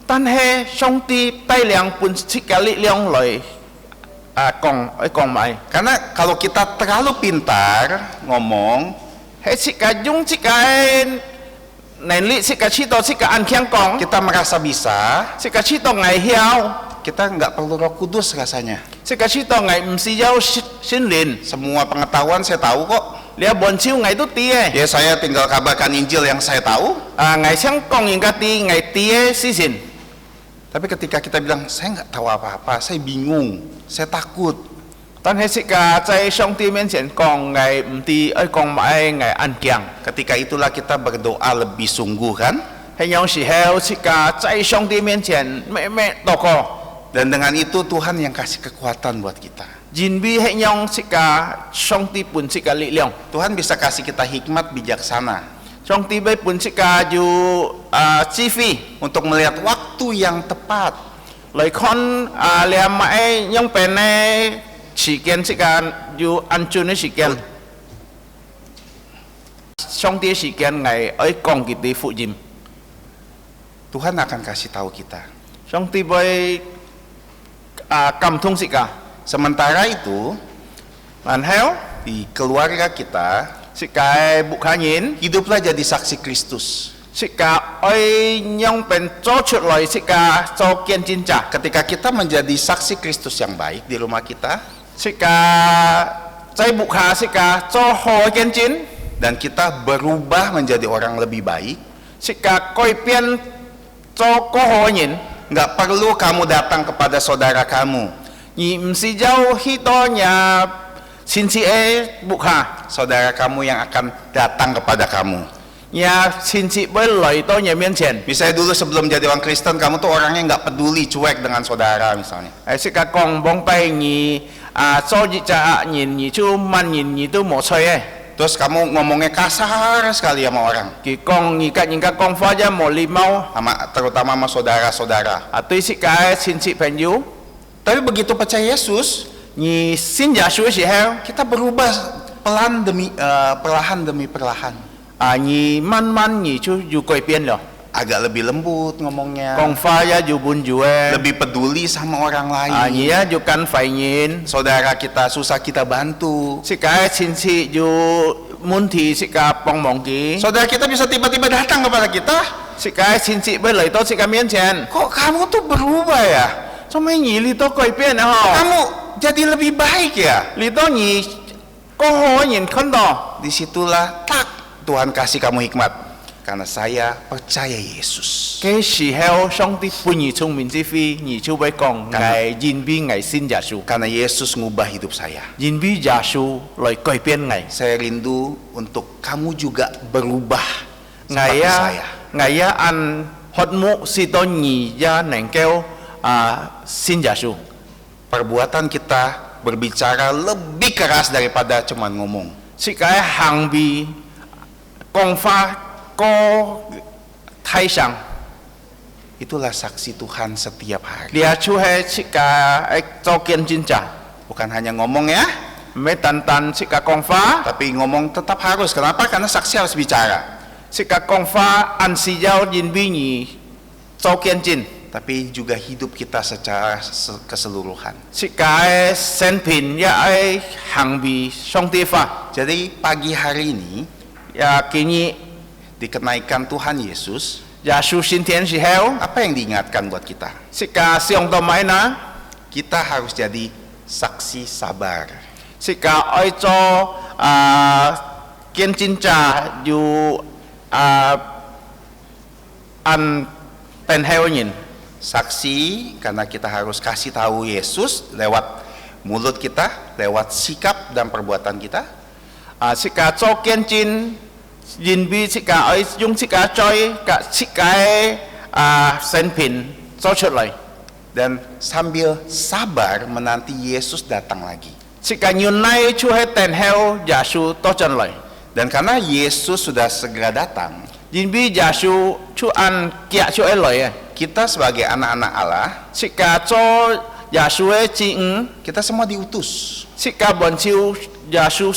Tan he song ti tay liang pun sikali liang loi kong mai. Karena kalau kita terlalu pintar ngomong, He sika jung sika nen li sika chito sika an kiang kong kita merasa bisa, sika chito ngày hiao kita nggak perlu Roh Kudus rasanya. sika chito ngày msi yao sin lin Semua pengetahuan saya tahu kok. lia bon chiu ngày tu tie Ya saya tinggal kabarkan Injil yang saya tahu. ngày sang kong ing ka ti ngày tie si sin. Tapi ketika kita bilang, saya nggak tahu apa-apa, saya bingung, saya takut. Tan he sika在上帝面前kong ngày mti ơi kong mai ngày an kiang. Ketika itulah kita berdoa lebih sungguh kan? He yang si heo sika 在上帝面前me toko. Dan dengan itu Tuhan yang kasih kekuatan buat kita. Jin bi he yang sika 上帝 pun sika li liang. Tuhan bisa kasih kita hikmat bijaksana 上帝 bai pun sika ju chi phi untuk melihat waktu yang tepat. lời con lia mãi yang pen ne chỉ kiến sika ju an chun ne chỉ kiến. 上帝 chỉ kiến ngày ấy kong ki ti phụ jim. Tuhan akan kasih tahu kita. 上帝 bai kam thung sika. Sementara itu An heo di keluarga kita sika bu kha nhìn hiduplah jadi saksi Kristus. sika ơi yang pen cho chut loi sika cho kian jin cha. Ketika kita menjadi saksi Kristus yang baik di rumah kita Sika cai bu kha sika cho ho kian jin dan kita berubah menjadi orang lebih baik, sika koi pian cho ko ho nhìn nggak perlu kamu datang kepada saudara kamu. ni msi jau hi to nya sin si bu kha Saudara kamu yang akan datang kepada kamu. nya sin si bai loi to nya mien chen. Misalnya dulu sebelum jadi orang Kristen, kamu tuh orangnya nggak peduli, cuek dengan saudara misalnya. Sika kong bong pai ni cho ji cha nhìn ni chu man nhìn ni tu mo choi Terus kamu ngomongnya kasar sekali sama orang, ki kong ni ka kong fa ja mo li mau terutama sama saudara-saudara. tu sika sin si pen yu Tapi begitu percaya Yesus, ni sin ja shu si heo kita berubah perlahan demi perlahan. ni man ni chu yu koi pian lo Agak lebih lembut ngomongnya, kong fa ya yu bun ju lebih peduli sama orang lain. ni ya yu kan fai nhìn Saudara kita susah kita bantu. sika sin si yu mun thi sika pong mong ki Saudara kita bisa tiba-tiba datang kepada kita, sika sin si bai loi to sika mien chen kok kamu tuh berubah ya? cho mai ni li to koi pian ho Kamu jadi lebih baik ya? li to ni ko ho nhìn khon do Disitulah tak Tuhan kasih kamu hikmat. Karena saya percaya Yesus. 嘅時候，上帝本兒聰明之非，而就會講，係因為係信耶穌， Karena Yesus ngubah hidup saya. 因為耶穌來改變係。 Saya rindu untuk kamu juga berubah 係 seperti 啊 saya.，係啊，按渴慕是到你也能夠信耶穌。 Perbuatan kita berbicara lebih keras daripada cuma ngomong. 是嘅行為講法個太上， Itulah saksi Tuhan setiap hari. 你就係是嘅做見證者， Bukan hanya ngomong ya, 唔係單單是嘅講法， tapi ngomong tetap harus. Kenapa? Karena saksi harus bicara. 是嘅講法按時要因為你做見證， Tapi juga hidup kita secara keseluruhan. 是嘅生平也係行為上帝法， Jadi pagi hari ini 也建議 di kenaikan Tuhan Yesus, 耶穌升天時候， apa yang diingatkan buat kita? 是嘅上到買哪？ Kita harus jadi saksi sabar. 是嘅愛做見證者要按เป็น後人。 Saksi karena kita harus kasih tahu Yesus lewat mulut kita, lewat sikap dan perbuatan kita. 是嘅做見證，因為是嘅愛用是嘅罪，嘅是嘅生平做出嚟， Dan sambil sabar menanti Yesus datang lagi. 是嘅原來就係等候耶穌到進嚟， Dan karena Yesus sudah segera datang, 因為耶穌就按腳就係嚟嘅， kita sebagai anak-anak Allah, 是嘅做耶穌嘅子女， kita semua diutus. 是嘅本朝耶穌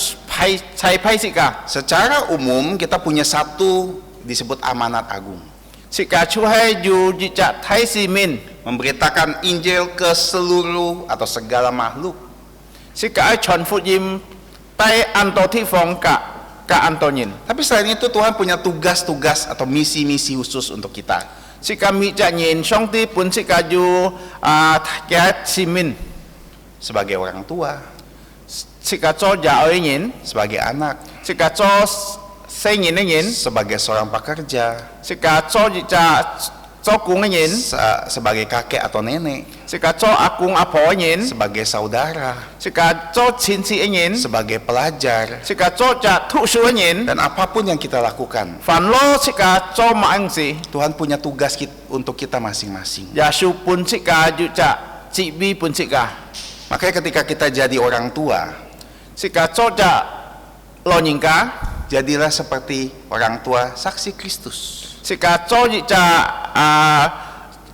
差派是嘅， Secara umum kita punya satu disebut amanat agung. 是嘅就係要日日睇市面， Memberitakan Injil ke seluruh atau segala makhluk. 是嘅愛傳福音帶按到地方嘅按到人。 Tapi selain itu Tuhan punya tugas-tugas atau misi-misi khusus untuk kita. 是kami janjiin sangti pun si kaju kayak simin Sebagai orang tua, si kaco jauhin sebagai anak, si kaco sengin ingin sebagai seorang pekerja, si kaco jika cokung ingin sebagai kakek atau nenek, si kaco akung apo ingin sebagai saudara, si kaco cinci ingin sebagai pelajar, si kaco jak tusu ingin dan apapun yang kita lakukan. fan lo si kaco maeng si Tuhan punya tugas untuk kita masing-masing. yasu pun si kaju jak cibi pun si ka Makanya ketika kita jadi orang tua, si kaco jak lo nyingka jadilah seperti orang tua saksi Kristus. si kaco jika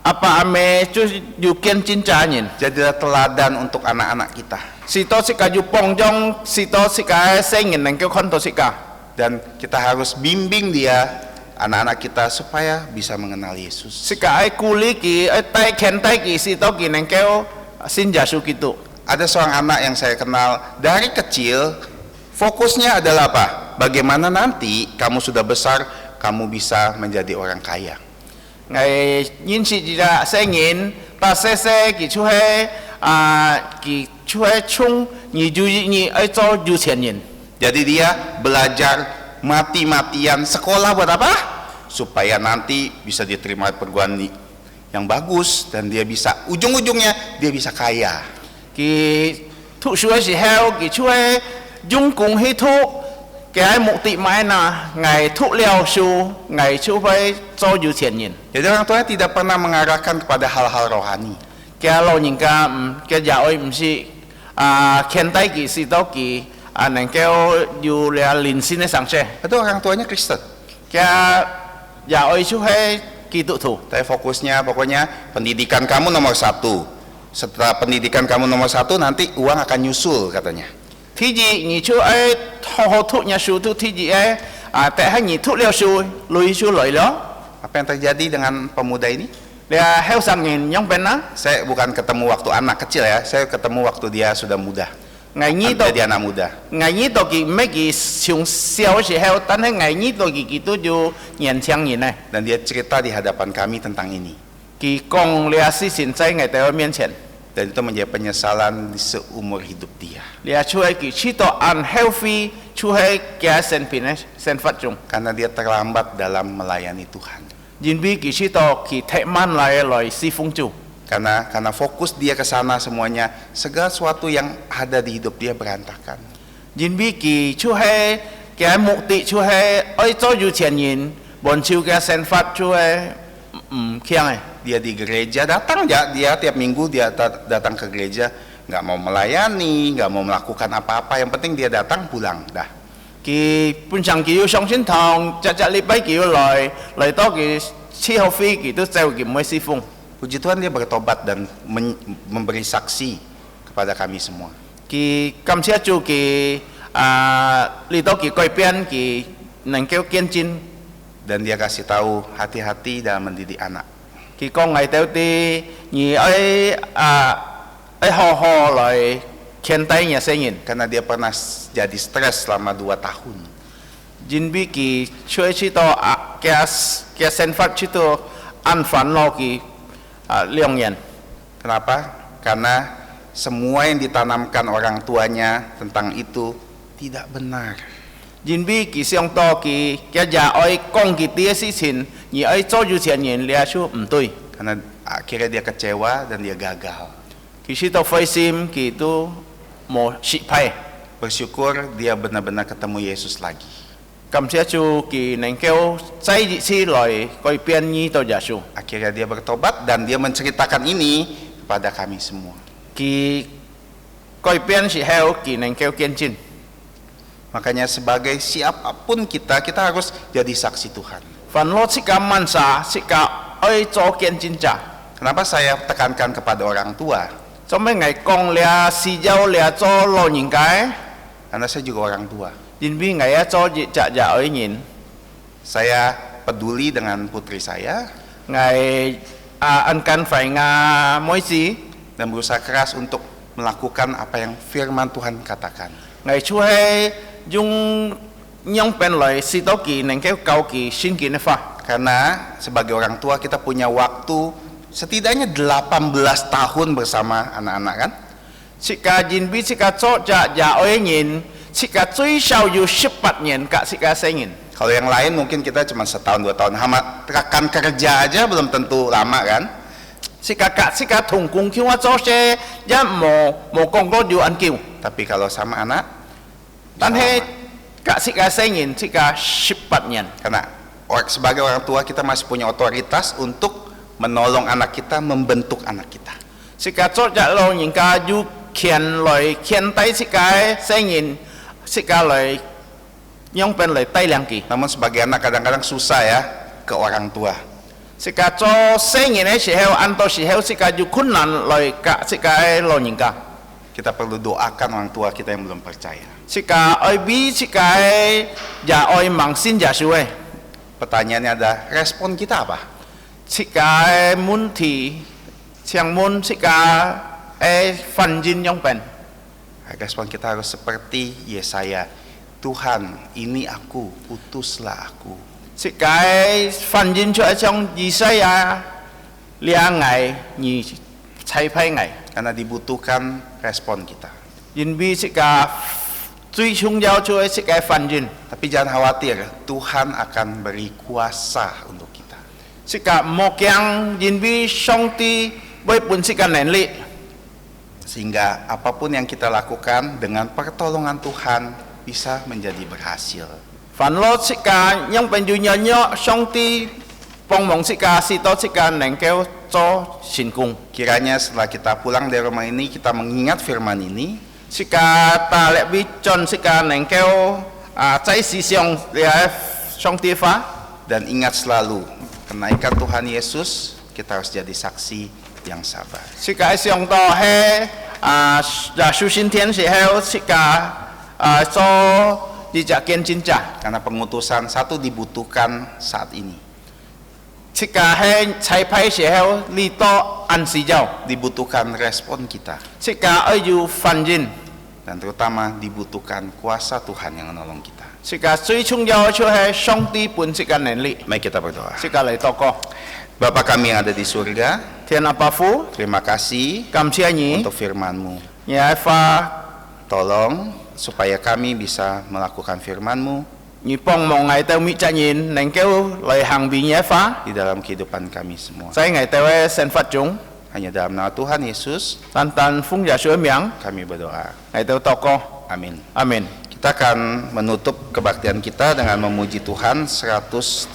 apa ame cu yukian cincain Jadilah teladan untuk anak-anak kita. si to si kaju pongjong si to si ka sengin nang kau konto si ka Dan kita harus bimbing dia, anak-anak kita, supaya bisa mengenal Yesus. si ka ai kuli ki ai tai ken tai ki si to ki nang kau sin jasu gitu. Ada seorang anak yang saya kenal dari kecil, fokusnya adalah apa? Bagaimana nanti kamu sudah besar, kamu bisa menjadi orang kaya. Ngày nhìn si jira sengin ta se se ki chu he ki chu he chung ni ju ni ai cho ju qian yin. Jadi dia belajar mati-matian sekolah buat apa? Supaya nanti bisa diterima perguruan yang bagus dan dia bisa ujung-ujungnya dia bisa kaya. Ki thu shuo si heo ki chu he dung kung he thu cái mục đích mai na ngày thu liao su ngày chu phải cho ju qian yin. Jadi orang tuanya tidak pernah mengarahkan kepada hal-hal rohani. Cái lo nhìn ka cái giáo ơi si khen tay ki si to ki nang kêu yu lia lin sin sang se. Itu orang tuanya Kristen. Cái giáo ơi chu hay ki tu thu. Tapi fokusnya pokoknya pendidikan kamu nomor satu. Setelah pendidikan kamu nomor satu, nanti uang akan nyusul katanya. Thì gì nhị chú ấy họ thu nhà su thu thì gì ấy tại hai nhị thu liao su lui su lợi đó. Apa yang terjadi dengan pemuda ini? Dia heo sang nghìn nhong bên á. Saya bukan ketemu waktu anak kecil ya, saya ketemu waktu dia sudah muda. Ngày nhị to Jadi anak muda. ngày nhị to kỳ mấy kỳ xuống xiao si heo,但係ngày nhị to kỳ tu ju niên chang nhìn này. Dan dia cerita di hadapan kami tentang ini. Kỳ con lia si xin在ngày tại ở miền前. dan itu menjadi penyesalan di seumur hidup dia. 你啊，出去佢知道 unhealthy，出去嘅生病咧，生活中， Karena dia terlambat dalam melayani Tuhan. 因為佢知道佢太慢來侍奉主， Karena fokus dia ke sana semuanya, segala sesuatu yang ada di hidup dia berantakan. 因為佢出去嘅目的出去愛做有錢人，滿超嘅生活出去唔強嘅。 Dia di gereja datang ya, dia tiap minggu dia datang ke gereja, nggak mau melayani, nggak mau melakukan apa-apa, yang penting dia datang pulang dah. 佢本上佢要上天堂，日禮拜佢要來到佢伺候飛，佢都走佢唔會侍奉。 Puji Tuhan dia bertobat dan memberi saksi kepada kami semua. 佢感謝主佢嚟到佢改變，佢能夠見證。 Dan dia kasih tahu hati-hati dalam mendidik anak. 佢講係到啲愛好好來勸帶嘅聲音， Karena dia pernah jadi stres selama 2 tahun. 因為佢出去到嘅生活去到安煩咯佢兩人。 Kenapa? Karena semua yang ditanamkan orang tuanya tentang itu tidak benar. 因為佢想到佢嘅也愛講佢啲事情，而愛做有錢人了就唔對。 Karena akhirnya dia kecewa dan dia gagal. 佢知道灰心，佢都冇失敗。 Bersyukur dia benar-benar ketemu Yesus lagi. 感謝主，佢能夠再一次來改變呢度耶穌。 Akhirnya dia bertobat dan dia menceritakan ini kepada kami semua. 佢改變時候，佢能夠見證。 Makanya sebagai siapapun kita harus jadi saksi Tuhan. 凡我是個曼莎，是個愛做見證者。 Kenapa saya tekankan kepada orang tua? 做咩我講了是有了做老人家， Karena saya juga orang tua. 因為我要做日日愛人， Saya peduli dengan putri saya 我安間phải每次 dan berusaha keras untuk melakukan apa yang firman Tuhan katakan. 我出去用變來使到佢能夠教佢聖經嘅法。 Karena sebagai orang tua kita punya waktu setidaknya 18 tahun bersama anak-anak kan? 是個因為是個做日日愛人，是個最少有18年嘅是個聖人。 Kalau yang lain mungkin kita cuma setahun 2 tahun. Rekan kerja aja belum tentu lama kan? 是個同工叫我做些，一冇講過要按叫。 Tapi kalau sama anak, 但 bisa 係 lama. 是個聖人，是個18年。 Karena sebagai orang tua kita masih punya otoritas untuk menolong anak kita, membentuk anak kita. 是個做日老人家有權來勸帶是個聖人，是個來用變來帶領佢。 Namun sebagai anak kadang-kadang susah ya ke orang tua. 是個做聖人嘅時候，按到時候是個有困難來個是個老人家。 Kita perlu doakan orang tua kita yang belum percaya. 是個愛比是個也愛盲信耶穌嘅。 Pertanyaannya ada, respon kita apa? 是個問題，請問是個反應用變。 Respon kita harus seperti Yesaya. Tuhan, ini aku, utuslah aku. 是個反應出來像以賽亞兩ngày而差派ngày。 Karena dibutuhkan respon kita. 因為是個最重要出來是個反應， Tapi jangan khawatir, Tuhan akan beri kuasa untuk kita. 是個冇驚，因為上帝會本是個能力， Sehingga apapun yang kita lakukan dengan pertolongan Tuhan bisa menjadi berhasil. 凡落是個因本有人約上帝幫忙是個是多是個能夠做成功。 Kiranya setelah kita pulang dari rumah ini, kita mengingat firman ini, 是個大力必盡是個能夠在世上上帝法， dan ingat selalu kenaikan Tuhan Yesus, kita harus jadi saksi yang sabar. 是個上到係修行天時候是個做一隻見證者。 Karena pengutusan satu dibutuhkan saat ini. 是個係彩排時候嚟到安息咗， Dibutuhkan respon kita. 是個要有反應， Dan terutama dibutuhkan kuasa Tuhan yang menolong kita. 是個最重要就係上帝本是個能力， Mari kita berdoa. 是個嚟禱告。Bapa kami yang ada di surga, 天阿爸父， terima kasih 感謝你， untuk firman-Mu. 你愛發， Tolong supaya kami bisa melakukan firman-Mu 你幫忙我哋每隻人能夠來行變嘢發， di dalam kehidupan kami semua. 在我哋嘅生活中， Hanya dalam nama Tuhan Yesus 單單奉耶穌嘅名， kami berdoa. 我哋禱告， Amin. 阿門。 Kita akan menutup kebaktian kita dengan memuji Tuhan 136.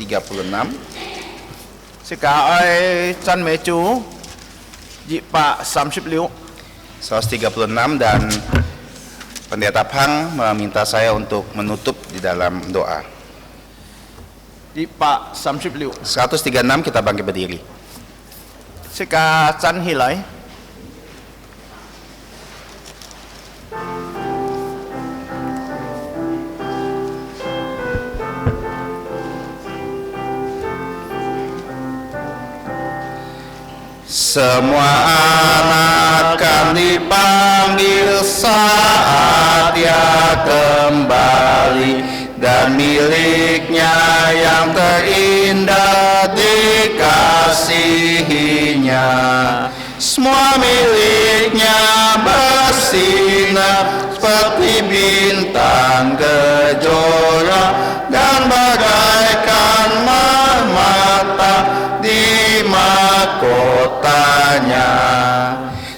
即係愛讚美主236 136 dan Pendeta Phang meminta saya untuk menutup di dalam doa. 236 136 kita bangkit berdiri. 即係站起來。 Semua anak akan dipanggil saat dia kembali, dan miliknya yang terindah dikasihinya. Semua miliknya bersinar seperti bintang kejora dan bagaikan permata di mahkotanya.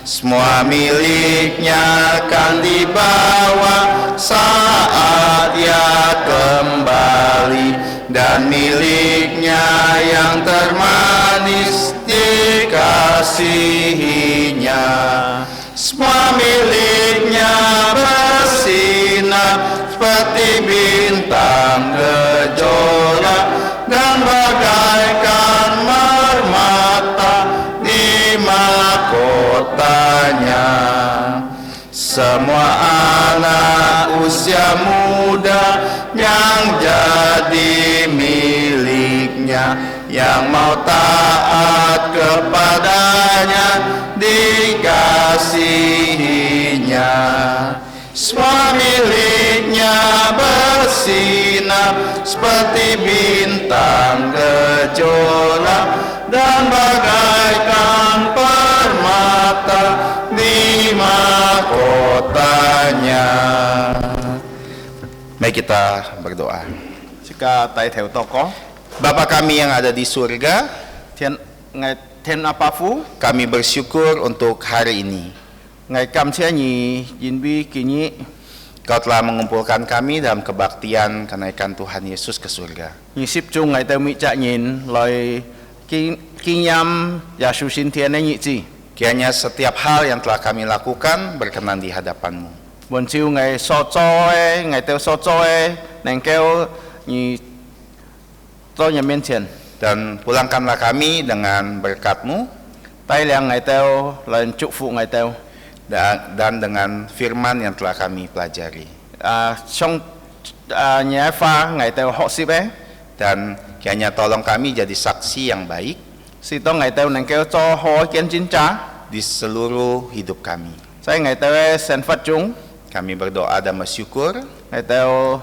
Semua miliknya akan dibawa saat dia kembali, dan miliknya yang termanis dikasihinya. Semua miliknya bersinar seperti bintang kejora dan bagaikan permata di mahkotanya. Semua anak usia muda yang jadi miliknya, yang mau taat kepadanya dikasihinya. Semua miliknya bersinar seperti bintang kejora dan bagaikan permata di mahkotanya. Mari kita berdoa. 即係低頭禱告。 Bapa kami yang ada di surga, 天阿爸父， kami bersyukur untuk hari ini. 我感謝你，因為今日 Kau telah mengumpulkan kami dalam kebaktian kenaikan Tuhan Yesus ke surga. 你接種我哋每隻人來紀念耶穌升天嘅日子。 Kiranya setiap hal yang telah kami lakukan berkenan di hadapan-Mu. 按照我哋所做嘅，我哋所做嘅，能夠你到你面前， Dan pulangkanlah kami dengan berkat-Mu 帶領我哋來祝福我哋。 dan dengan firman yang telah kami pelajari. 從嘢化我哋學習嘅， Dan kiranya tolong kami jadi saksi yang baik 是當我哋能夠做好見證者， di seluruh hidup kami. 在我哋嘅生活中， Kami berdoa dan bersyukur 我哋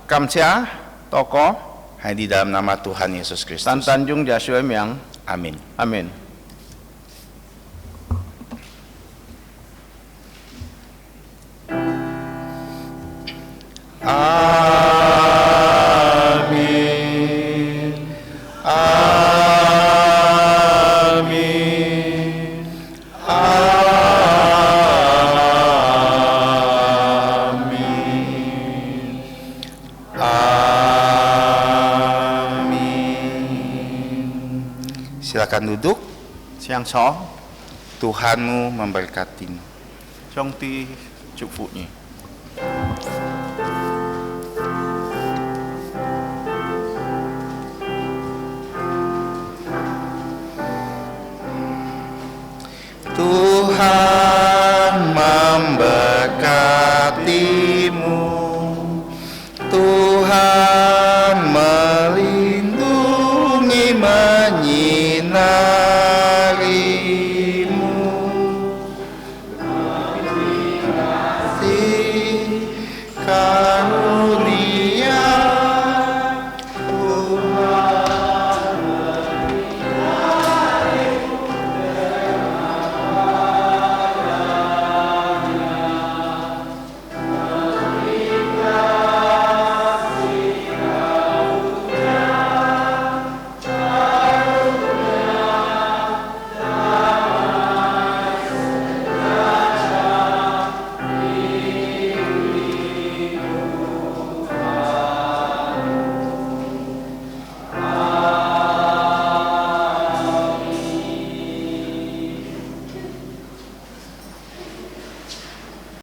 感謝禱告， hanya di dalam nama Tuhan Yesus 單 Kristus. 單用耶穌嘅名， Amin. 阿門。 Amin. Amin. Amin. Amin. Silakan duduk. 請坐， Tuhanmu memberkatimu. 上帝祝福你。 Tuhan memberkatimu, Tuhan melindungi menyinarimu. Kasih